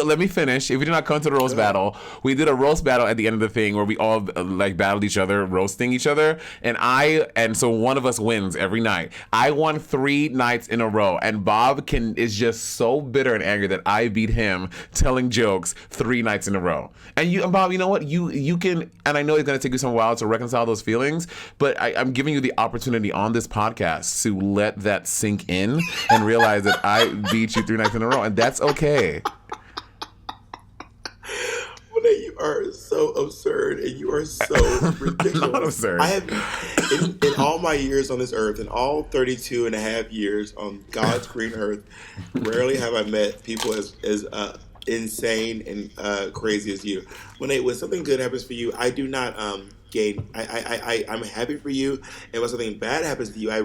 let me finish. If you did not come to the roast battle, we did a roast battle at the end of the thing where we all battled each other, roasting each other, and so one of us wins every night. I won 3 nights in a row, and Bob is just so bitter and angry that I beat him telling jokes 3 nights in a row. And Bob, you know what? You can, and I know it's going to take you some while to reconcile those feelings, but I'm giving you the opportunity on this podcast to let that sink in and realize that I beat you 3 nights in a row, and that's okay. Monet, you are so absurd, and you are so ridiculous. Not absurd. I have, in all my years on this earth, in all 32 and a half years on God's green earth, rarely have I met people as insane and crazy as you. Monet, when something good happens for you, I do not I'm happy for you, and when something bad happens to you, I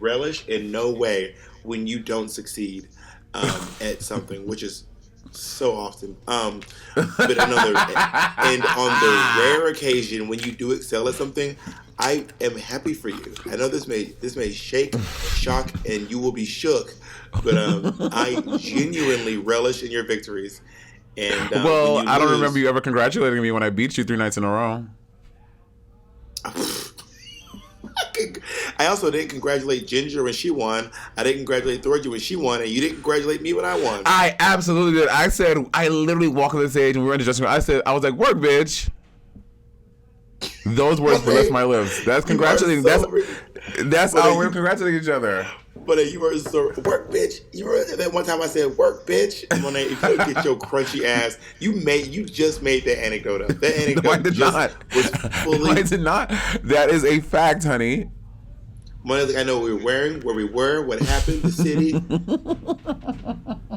relish in no way when you don't succeed at something, which is so often. But and on the rare occasion when you do excel at something, I am happy for you. I know this may shake, shock, and you will be shook, but I genuinely relish in your victories. And I don't remember you ever congratulating me when I beat you 3 nights in a row. I also didn't congratulate Ginger when she won. I didn't congratulate Thorgy when she won, and you didn't congratulate me when I won. I absolutely did. I literally walked on the stage and we were in the dressing room. I was like, "Work, bitch." Those words were left my lips. That's congratulating. That's how we're congratulating each other. But you were so work, bitch. You were that one time I said work, bitch. Monet, if you don't get your crunchy ass, you just made that anecdote up. That anecdote no, I did not. Was fully. No, I did not. That is a fact, honey. Monet's like, I know what we were wearing, where we were, what happened, the city.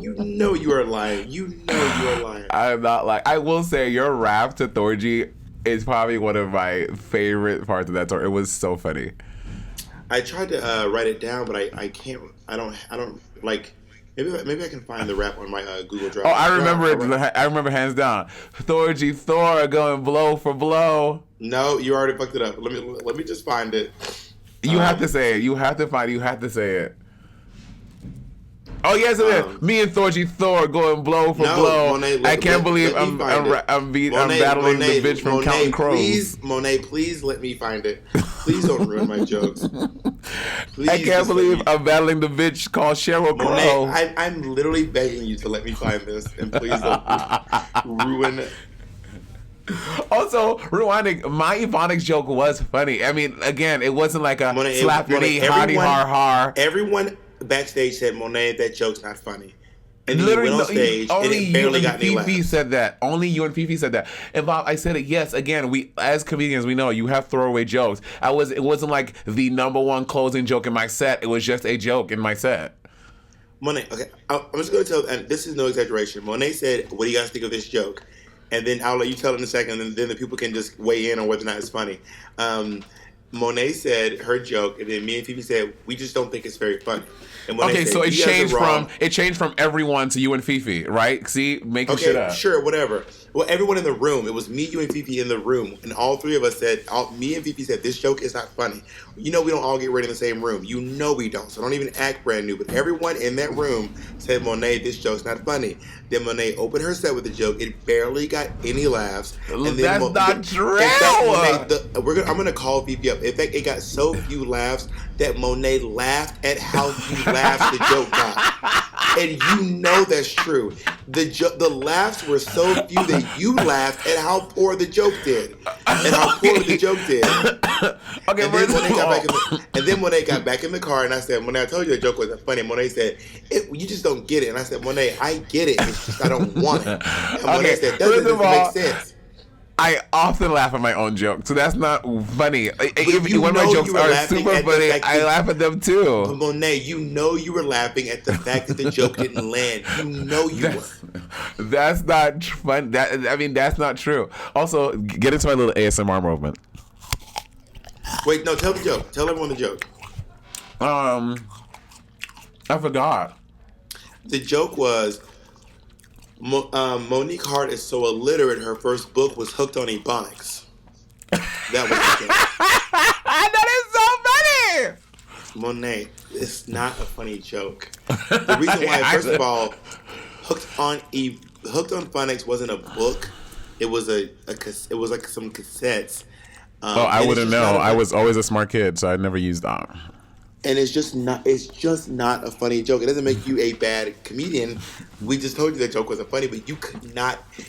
You know you are lying. You know you are lying. I'm not lying. I will say your rap to Thorgy is probably one of my favorite parts of that tour. It was so funny. I tried to write it down, but I can't. I don't like. Maybe I can find the rap on my Google Drive. Oh, I remember it. I remember hands down. Thorgy Thor going blow for blow. No, you already fucked it up. Let me just find it. You have to say it. You have to say it. Oh yes, it is. Me and Thorgy Thor going blow for blow. Monet, I can't believe I'm battling the bitch from Counting Crows. Monet, please let me find it. Please don't ruin my jokes. Please, I can't believe I'm battling the bitch called Cheryl Crow. Monet, I'm literally begging you to let me find this, and please don't ruin it. Also, rewinding, my Ebonics joke was funny. I mean, again, it wasn't like a slap your knee, hottie har har. Everyone backstage said, Monet, that joke's not funny. And literally, went on stage, only and it barely got any Fifi laughs. said that. Only you and Fifi said that. And Bob, I said it. Yes, again, we as comedians, we know you have throwaway jokes. It wasn't like the number one closing joke in my set. It was just a joke in my set. Monet, okay, I'm just going to tell, and this is no exaggeration. Monet said, what do you guys think of this joke? And then I'll let you tell it in a second, and then the people can just weigh in on whether or not it's funny. Monet said her joke, and then me and Fifi said, we just don't think it's very funny. Okay, so it changed from everyone to you and Fifi, right? See, making shit up. Sure, whatever. Well, everyone in the room, it was me, you, and Fifi in the room, and all three of us said, me and Fifi said, this joke is not funny. You know we don't all get ready in the same room. You know we don't, so don't even act brand new. But everyone in that room said, Monet, this joke's not funny. Then Monet opened her set with the joke. It barely got any laughs. And then that's not true. I'm going to call Fifi up. In fact, it got so few laughs that Monet laughed at how few laughs the joke got. And you know that's true. The laughs were so few that you laughed at how poor the joke did. And how poor the joke did. Okay, and then Monet got back in the car, and I said, Monet, I told you the joke wasn't funny. Monet said, you just don't get it. And I said, Monet, I get it. It's just I don't want it. And Monet said, that doesn't make sense. I often laugh at my own jokes, so that's not funny. If you one of my know jokes you were are laughing super at the funny, fact I that- laugh at them too. But Monet, you know you were laughing at the fact that the joke didn't land. You know you were. That's not fun. That's not true. Also, get into my little ASMR movement. Wait, no, tell the joke. Tell everyone the joke. I forgot. The joke was Monique Hart is so illiterate, her first book was Hooked on Ebonics. That was the joke. That is so funny! Monet, it's not a funny joke. The reason why, first of all, Hooked on Phonics wasn't a book. It was it was like some cassettes. I wouldn't know. I was always a smart kid, so I never used that. And it's just not a funny joke. It doesn't make you a bad comedian. We just told you that joke wasn't funny, but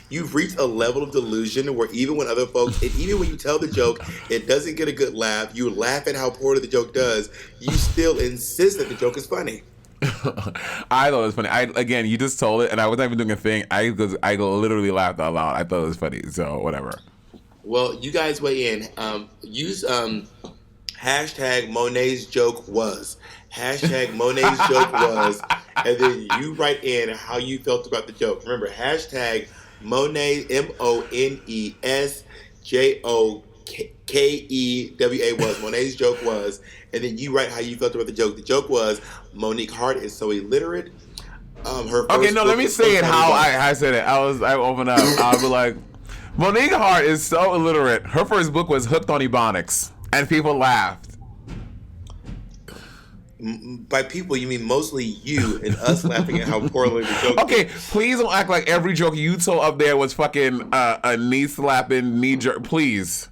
you've reached a level of delusion where even when other folks, and even when you tell the joke, it doesn't get a good laugh, you laugh at how poorly the joke does, you still insist that the joke is funny. I thought it was funny. Again, you just told it, and I wasn't even doing a thing. I literally laughed out loud. I thought it was funny, so whatever. Well, you guys weigh in. Use hashtag Monet's joke was. Hashtag Monet's joke was. And then you write in how you felt about the joke. Remember, hashtag Monet, MONESJOKEWA was. Monet's joke was. And then you write how you felt about the joke. The joke was, Monique Hart is so illiterate. Let me say it how I said it. I opened up. I was like, Monique Hart is so illiterate. Her first book was Hooked on Ebonics. And people laughed. By people, you mean mostly you and us laughing at how poorly the joke. Okay, please don't act like every joke you told up there was fucking a knee slapping, knee jerk. Please.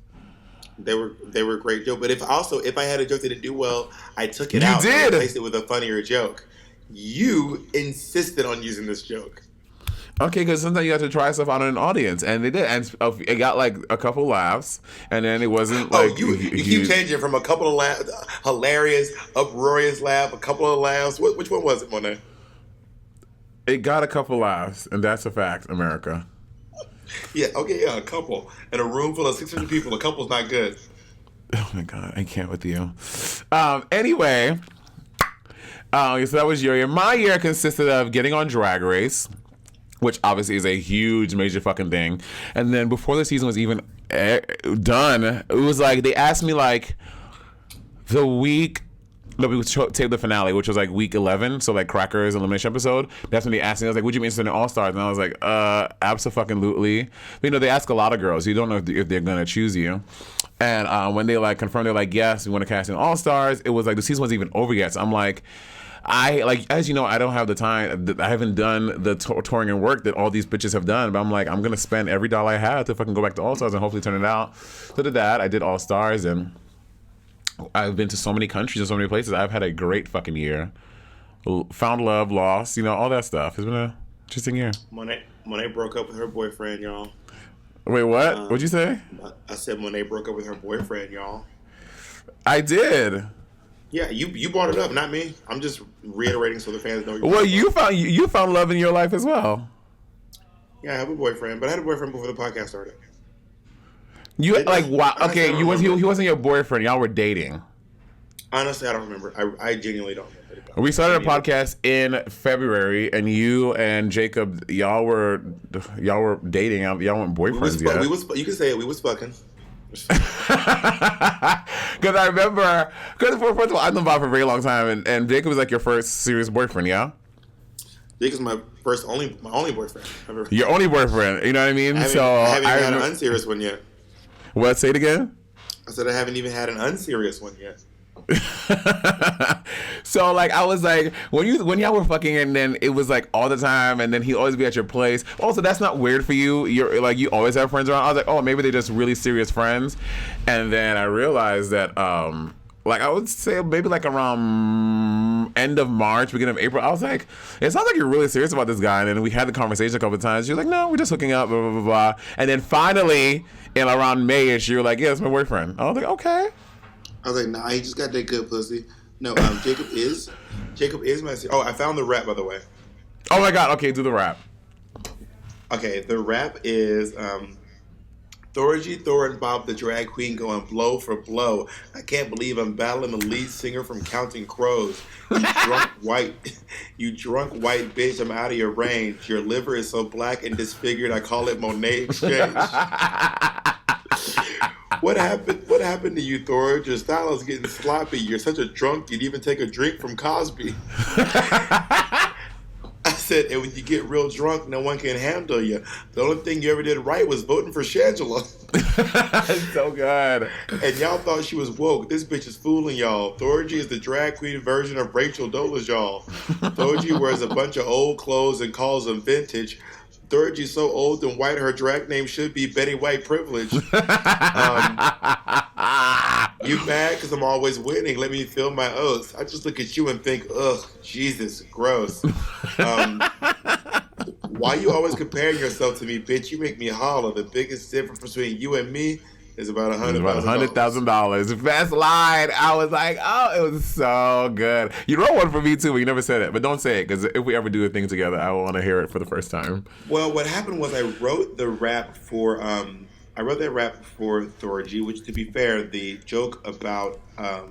They were great jokes. But if I had a joke that didn't do well, I took it out and replaced it with a funnier joke. You insisted on using this joke. Okay, because sometimes you have to try stuff out in an audience, and they did, and it got like a couple laughs, and then it wasn't like you keep changing from a couple of laughs, hilarious, uproarious laugh, a couple of laughs. Which one was it, Monet? It got a couple laughs, and that's a fact, America. Yeah, okay, yeah, a couple in a room full of 600 people. A couple's not good. Oh my god, I can't with you. Anyway, so that was your year. My year consisted of getting on Drag Race, which obviously is a huge, major fucking thing. And then before the season was even done, it was like, they asked me like the week that we taped the finale, which was like week 11, so like Cracker's elimination episode. That's when they asked me, I was like, would you be interested in All-Stars? And I was like, abso-fucking-lutely. But, they ask a lot of girls. You don't know if they're going to choose you. And when they like confirmed, they're like, yes, we want to cast in All-Stars, it was like the season wasn't even over yet. So I'm like, as you know, I don't have the time. I haven't done the touring and work that all these bitches have done. But I'm like, I'm gonna spend every dollar I have to fucking go back to All Stars and hopefully turn it out. So did that. I did All Stars, and I've been to so many countries and so many places. I've had a great fucking year. Found love, lost, all that stuff. It's been an interesting year. Monet broke up with her boyfriend, y'all. Wait, what? What'd you say? I said Monet broke up with her boyfriend, y'all. I did. Yeah, you brought it up, not me. I'm just reiterating so the fans know. Well, you found love in your life as well. Yeah, I have a boyfriend, but I had a boyfriend before the podcast started. You like wow? Okay, he wasn't your boyfriend. Y'all were dating. Honestly, I don't remember. I genuinely don't remember. We started a podcast in February, and you and Jacob, y'all were dating. Y'all weren't boyfriends yet. You can say it. We was fucking. Because I remember, first of all, I've known Bob for a very long time, and Jacob was like your first serious boyfriend, yeah? Jacob's my only boyfriend ever. Your only boyfriend, you know what I mean? I haven't even had an unserious one yet. What? Say it again? I said I haven't even had an unserious one yet. So like I was like when y'all were fucking, and then it was like all the time, and then he'd always be at your place. Also, that's not weird for you. You're like, you always have friends around. I was like, oh, maybe they're just really serious friends. And then I realized that like I would say maybe like around end of March, beginning of April, I was like, it sounds like you're really serious about this guy. And then we had the conversation a couple of times. You're like, no, we're just hooking up, blah, blah, blah, blah. And then finally in around May-ish, you were like, yeah, it's my boyfriend. I was like, okay. I was like, nah, he just got that good pussy. No, Jacob is my. Oh, I found the rap, by the way. Oh my god. Okay, do the rap. Okay, the rap is Thorgy, Thor, and Bob the drag queen going blow for blow. I can't believe I'm battling the lead singer from Counting Crows. You drunk white bitch, I'm out of your range. Your liver is so black and disfigured, I call it Monet Exchange. What happened to you, Thor? Your style is getting sloppy. You're such a drunk, you'd even take a drink from Cosby. I said, and when you get real drunk, no one can handle you. The only thing you ever did right was voting for Shangela. So good. And y'all thought she was woke. This bitch is fooling y'all. Thorgy is the drag queen version of Rachel Dolezal. Thorgy wears a bunch of old clothes and calls them vintage. Thorgy's so old and white, her drag name should be Betty White Privilege. You mad because I'm always winning? Let me feel my oaths. I just look at you and think, ugh, Jesus, gross. Why you always comparing yourself to me, bitch? You make me holler. The biggest difference between you and me is about $100,000. Best line. I was like, oh, it was so good. You wrote one for me too, but you never said it. But don't say it, because if we ever do a thing together, I want to hear it for the first time. Well, what happened was I wrote that rap for Thorgy, which, to be fair, the joke about how I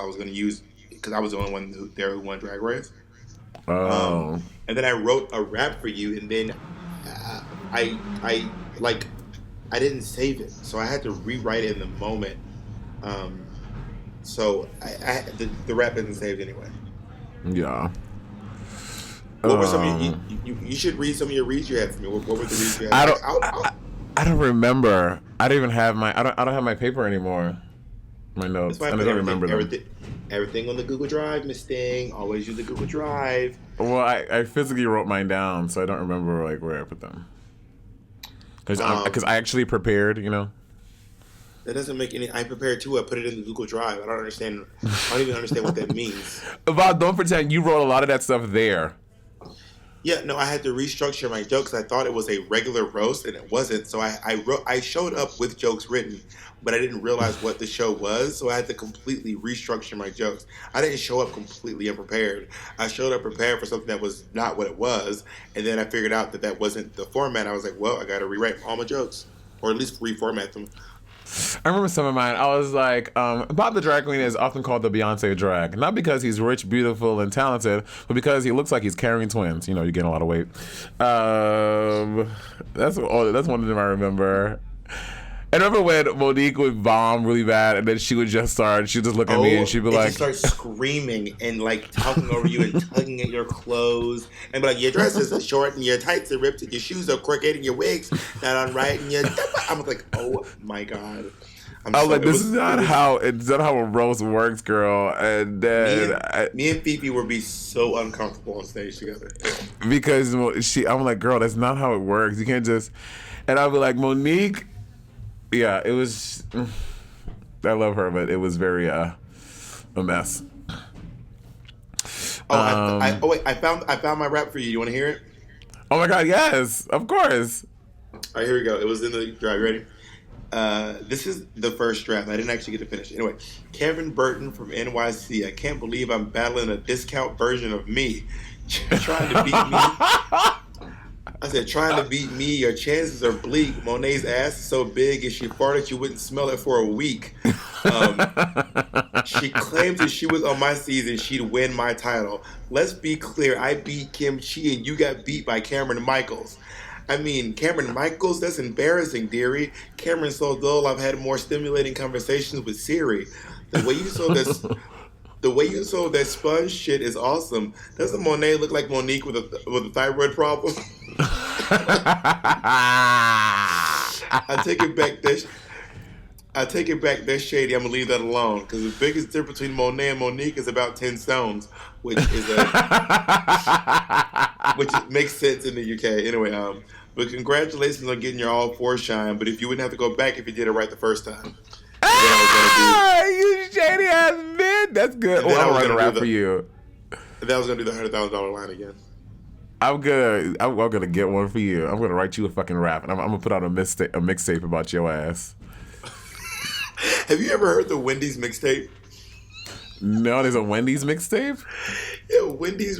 was going to use, because I was the only one who won Drag Race. Oh. And then I wrote a rap for you, and then I didn't save it, so I had to rewrite it in the moment. So the rap isn't saved anyway. Yeah. What were some of you should read some of your reads you had for me. What were the reads you had? I don't remember. I don't even have I don't have my paper anymore. My notes. I don't remember them. Everything on the Google Drive, Miss Sting. Always use the Google Drive. Well, I physically wrote mine down, so I don't remember where I put them. Because I actually prepared, That doesn't make any. I prepared too. I put it in the Google Drive. I don't even understand what that means. Bob, don't pretend you wrote a lot of that stuff there. Yeah, no, I had to restructure my jokes. I thought it was a regular roast, and it wasn't. So I showed up with jokes written, but I didn't realize what the show was. So I had to completely restructure my jokes. I didn't show up completely unprepared. I showed up prepared for something that was not what it was, and then I figured out that wasn't the format. I was like, well, I got to rewrite all my jokes, or at least reformat them. I remember some of mine. I was like, Bob the drag queen is often called the Beyonce drag. Not because he's rich, beautiful, and talented, but because he looks like he's carrying twins. You gain a lot of weight. That's one of them I remember. I remember when Monique would bomb really bad, and then she would just look at me and she'd be like, start screaming and like talking over you and tugging at your clothes and be like, your dress is short and your tights are ripped and your shoes are crooked and your wig's not on right and I'm like, oh my god. This is not how a roast works, girl. And then me and Phoebe would be so uncomfortable on stage together because I'm like, girl, that's not how it works. You can't just. And I'd be like, Monique. Yeah, it was. I love her, but it was very a mess. I found my rap for you. You want to hear it? Oh my god, yes, of course. All right, here we go. It was in the drive. Ready? This is the first draft. I didn't actually get to finish. Anyway, Kevin Burton from NYC. I can't believe I'm battling a discount version of me. Trying to beat me. I said, trying to beat me, your chances are bleak. Monet's ass is so big, if she farted, you wouldn't smell it for a week. She claims if she was on my season, she'd win my title. Let's be clear, I beat Kim Chi and you got beat by Cameron Michaels. I mean, Cameron Michaels? That's embarrassing, dearie. Cameron's so dull, I've had more stimulating conversations with Siri. The way you sold that sponge shit is awesome. Doesn't Monet look like Monique with a thyroid problem? I take it back. That's shady. I'm gonna leave that alone because the biggest difference between Monet and Monique is about 10 stones, which makes sense in the UK. Anyway, but congratulations on getting your all four shine. But if you wouldn't have to go back if you did it right the first time. You shady ass bitch. That's good. I'm gonna rap for you. That was gonna do the $100,000 line again. I'm gonna get one for you. I'm gonna write you a fucking rap, and I'm gonna put out a mixtape about your ass. Have you ever heard the Wendy's mixtape? No, there's a Wendy's mixtape. Yeah, Wendy's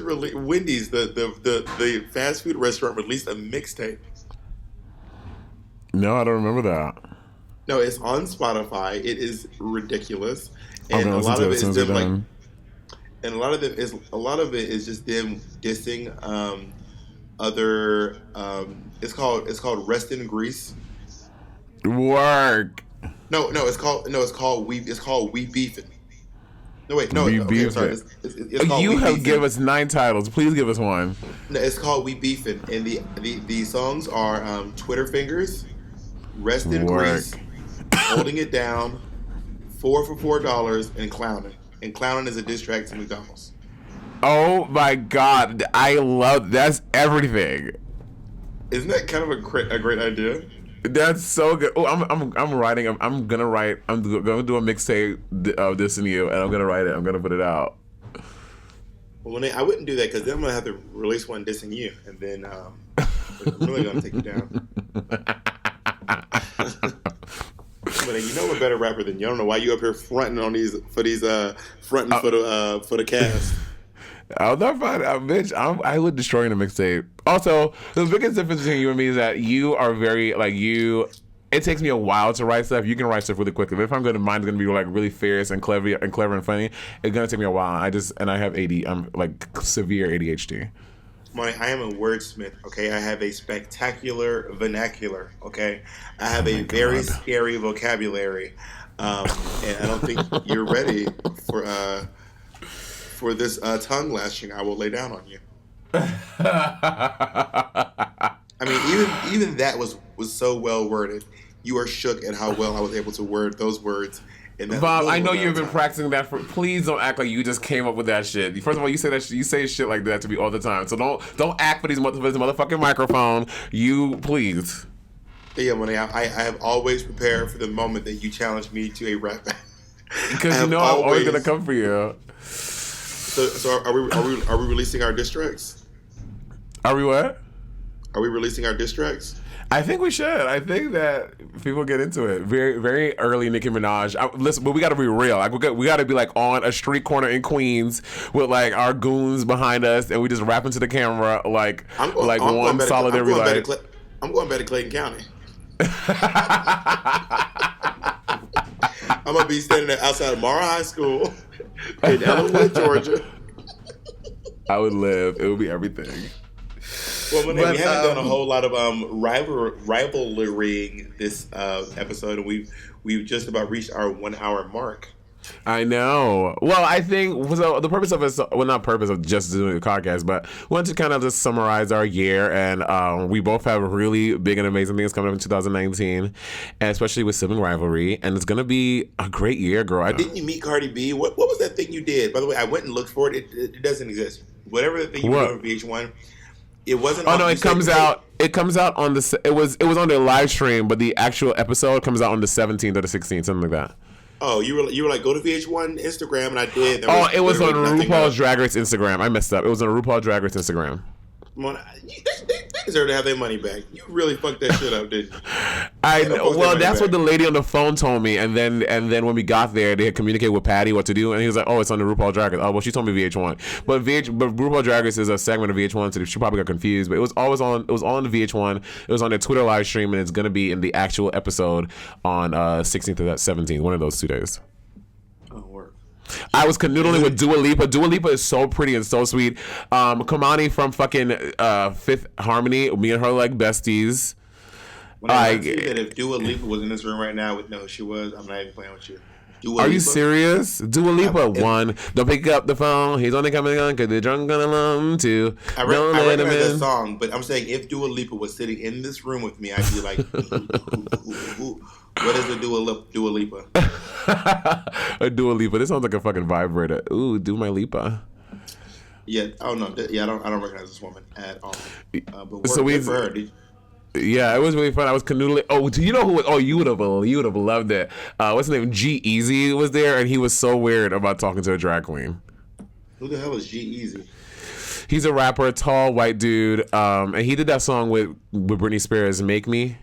the fast food restaurant released a mixtape. No, I don't remember that. No, it's on Spotify. It is ridiculous, I'm and gonna a listen lot to of it it as soon is as we're them like, done. and a lot of it is just them dissing other. It's called Rest in Grease. Work. It's called We Beefin'. No, wait, no, We okay, I'm beef sorry. it. It's called You We have given Beefin'. us 9 titles. Please give us one. No, it's called We Beefin', and the songs are Twitter Fingers, Rest in Grease, Work. Holding It Down, Four for $4, and Clowning. And Clowning is a diss track to McDonald's. Oh my God. I love that's everything. Isn't that kind of a great idea? That's so good. Oh, I'm writing. I'm gonna write. I'm gonna do a mixtape of this and you, and I'm gonna write it. I'm gonna put it out. Well, I wouldn't do that because then I'm gonna have to release one dissing you, and then I'm really gonna take you down. But you know I'm a better rapper than you. I don't know why you up here fronting on these for the cast. I'm not fine, bitch. I would destroy the mixtape. Also, the biggest difference between you and me is that you are very like you. It takes me a while to write stuff. You can write stuff really quickly. But if I'm gonna, mine's gonna be like really fierce and clever and funny. It's gonna take me a while. I have AD. I'm like severe ADHD. I am a wordsmith. Okay, I have a spectacular vernacular. Okay, I have a very scary vocabulary, and I don't think you're ready for this tongue lashing I will lay down on you. I mean, even that was so well worded. You are shook at how well I was able to word those words. Bob, I know you've been practicing that for. Please don't act like you just came up with that shit. First of all, you say that you say shit like that to me all the time. So don't act for this motherfucking microphone. You please. Yeah, Monet, I have always prepared for the moment that you challenge me to a rap. Because I'm always gonna come for you. So are we releasing our diss tracks? Are we what? Are we releasing our diss tracks? I think we should. I think that people get into it. Very, very early Nicki Minaj. Listen, but we got to be real. Like we got to be like on a street corner in Queens with like our goons behind us, and we just rap into the camera like one solidarity light. I'm going back to Clayton County. I'm gonna be standing there outside of Mara High School in Ellenwood, Georgia. I would live. It would be everything. Well, we haven't done a whole lot of rivalrying this episode, and we've just about reached our 1 hour mark. I know. Well, I think so. The purpose of it, well, not purpose of just doing the podcast, but we want to kind of just summarize our year, and we both have really big and amazing things coming up in 2019, and especially with Sibling Rivalry, and it's gonna be a great year, girl. Didn't you meet Cardi B? What was that thing you did? By the way, I went and looked for it. It doesn't exist. Whatever the thing you did on VH1. It wasn't. Oh no! It comes out. It comes out on the. It was on their live stream, but the actual episode comes out on the 17th or the 16th, something like that. Oh, you were like, go to VH1 Instagram, and I did. It was on RuPaul's Drag Race Instagram. I messed up. It was on RuPaul's Drag Race Instagram. They deserve to have their money back. You really fucked that shit up, didn't you? I know. Well, that's what the lady on the phone told me, and then when we got there, they had communicated with Patty what to do, and he was like, "Oh, it's on the RuPaul Drag Race." Oh, well, she told me VH1, but RuPaul Drag Race is a segment of VH1, so she probably got confused. But it was always on. It was all on the VH1. It was on their Twitter live stream, and it's gonna be in the actual episode on 16th or 17th, one of those 2 days. I was canoodling with Dua Lipa. Dua Lipa is so pretty and so sweet. Kamani from fucking Fifth Harmony. Me and her like besties. I see that if Dua Lipa was in this room right now, would know who she was. I'm not even playing with you. Are you serious? Dua Lipa won. Don't pick up the phone. He's only coming on because they're drunk on alone too. I recognize that song, but I'm saying if Dua Lipa was sitting in this room with me, I'd be like, what is a Dua Lipa? A Dua Lipa. This sounds like a fucking vibrator. Ooh, do my Lipa. Yeah. Oh no. Yeah. I don't recognize this woman at all. But so good for her. Yeah, it was really fun. I was canoodling. Oh, do you know who? Oh, you would have loved it. What's his name? G-Eazy was there, and he was so weird about talking to a drag queen. Who the hell is G-Eazy? He's a rapper, a tall white dude, and he did that song with Britney Spears, "Make Me."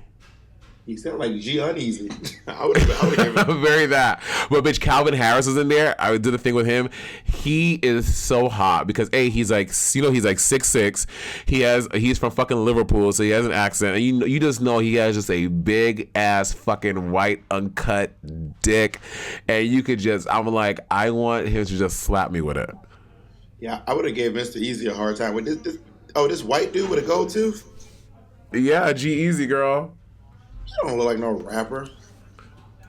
He sounded like G Uneasy. I would have given him. Very that. But bitch, Calvin Harris was in there. I did the thing with him. He is so hot because he's like, he's like 6'6". He's from fucking Liverpool, so he has an accent. And you just know he has just a big ass fucking white uncut dick. And you could just, I'm like, I want him to just slap me with it. Yeah, I would have gave Mr. Easy a hard time with this white dude with a gold tooth. Yeah, G-Eazy, girl. You don't look like no rapper.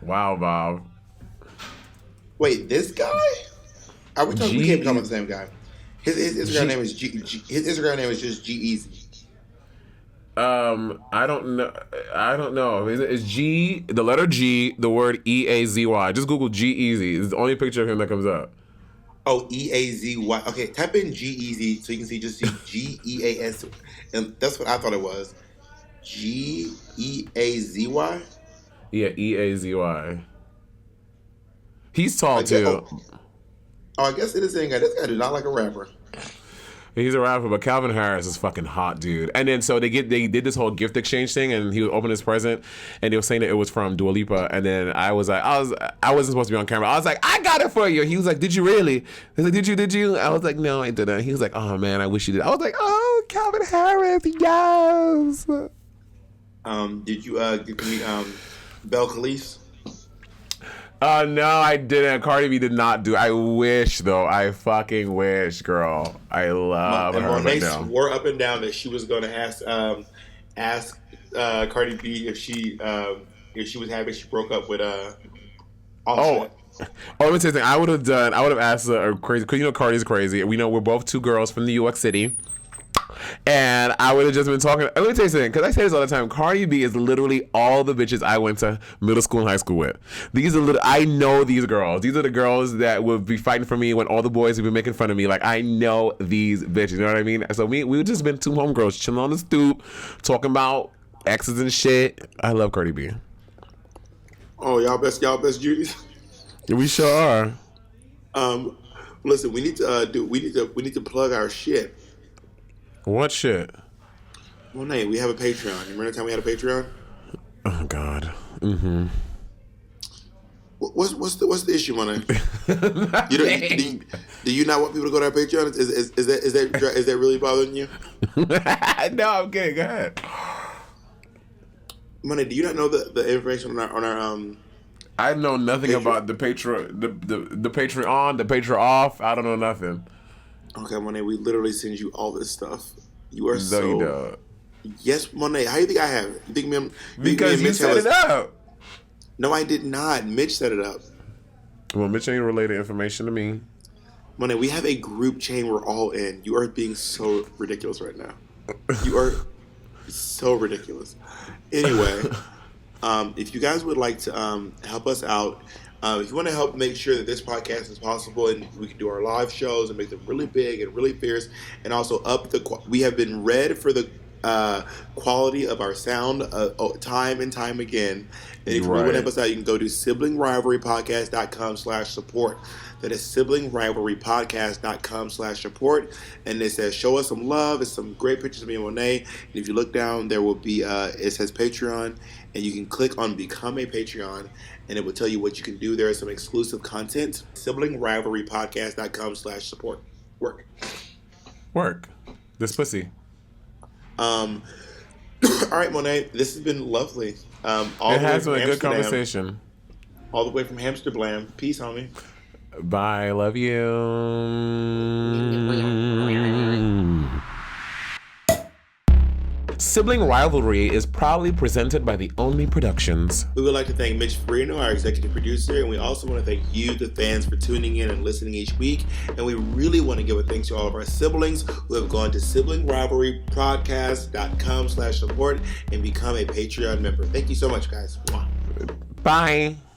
Wow, Bob. Wait, this guy? Are we talking? We can't be talking about the same guy. His Instagram name is his Instagram name is just G-Eazy. I don't know. It's G, the letter G, the word E-A-Z-Y. Just Google G-Eazy. It's the only picture of him that comes up. Oh, E-A-Z-Y. Okay, type in G-Eazy so you can see G-E-A-S. And that's what I thought it was. G-E-A-Z-Y? Yeah, E-A-Z-Y. He's tall, too. I guess it is saying guy. This guy does not like a rapper. He's a rapper, but Calvin Harris is fucking hot, dude. And then so they did this whole gift exchange thing, and he opened his present, and they were saying that it was from Dua Lipa. And then I wasn't supposed to be on camera. I was like, I got it for you. He was like, did you really? He was like, did you? I was like, no, I didn't. He was like, oh man, I wish you did. I was like, oh, Calvin Harris, yes. Did you get to meet Belle Khalees? No, I didn't. Cardi B did not do. I wish though. I fucking wish, girl. I love her. Monet swore up and down that she was going to ask Cardi B if she was happy she broke up with Offset. Let me tell you something. I would have asked her crazy, because Cardi's crazy. We know we're both two girls from New York City. And I would have just been talking. Let me tell you something, because I say this all the time. Cardi B is literally all the bitches I went to middle school and high school with. I know these girls. These are the girls that would be fighting for me when all the boys would be making fun of me. Like, I know these bitches. You know what I mean? So we just been two homegirls chilling on the stoop, talking about exes and shit. I love Cardi B. Oh, y'all best Judies. We sure are. Listen, we need to plug our shit. What shit? Monet, we have a Patreon. You remember the time we had a Patreon? Oh God. Mm-hmm. What's the issue, Monet? Do you not want people to go to our Patreon? Is that really bothering you? No, I'm kidding. Go ahead. Monet, do you not know the information on our I know nothing about the Patreon, the Patreon, the Patreon off. I don't know nothing. Okay, Monet, we literally send you all this stuff. You are No, so... you don't. Yes, Monet. How do you think I have it? You think me? Because you set it up. No, I did not. Mitch set it up. Well, Mitch ain't related information to me. Monet, we have a group chain we're all in. You are being so ridiculous right now. You are so ridiculous. Anyway, if you guys would like to help us out, if you want to help make sure that this podcast is possible and we can do our live shows and make them really big and really fierce, and also we have been read for the quality of our sound time and time again. And if you want to help us out, you can go to siblingrivalrypodcast.com/support. That is siblingrivalrypodcast.com/support. And it says, show us some love. It's some great pictures of me and Monet. And if you look down, there will be, it says Patreon. And you can click on Become a Patreon. And it will tell you what you can do. There is some exclusive content. siblingrivalrypodcast.com/support. Work. This pussy. All right, Monet. This has been lovely. It has been a good conversation. All the way from Hamsterdam. Peace, homie. Bye. Love you. Sibling Rivalry is proudly presented by The Only Productions. We would like to thank Mitch Farino, our executive producer, and we also want to thank you, the fans, for tuning in and listening each week. And we really want to give a thanks to all of our siblings who have gone to siblingrivalrypodcast.com/support and become a Patreon member. Thank you so much, guys. Bye.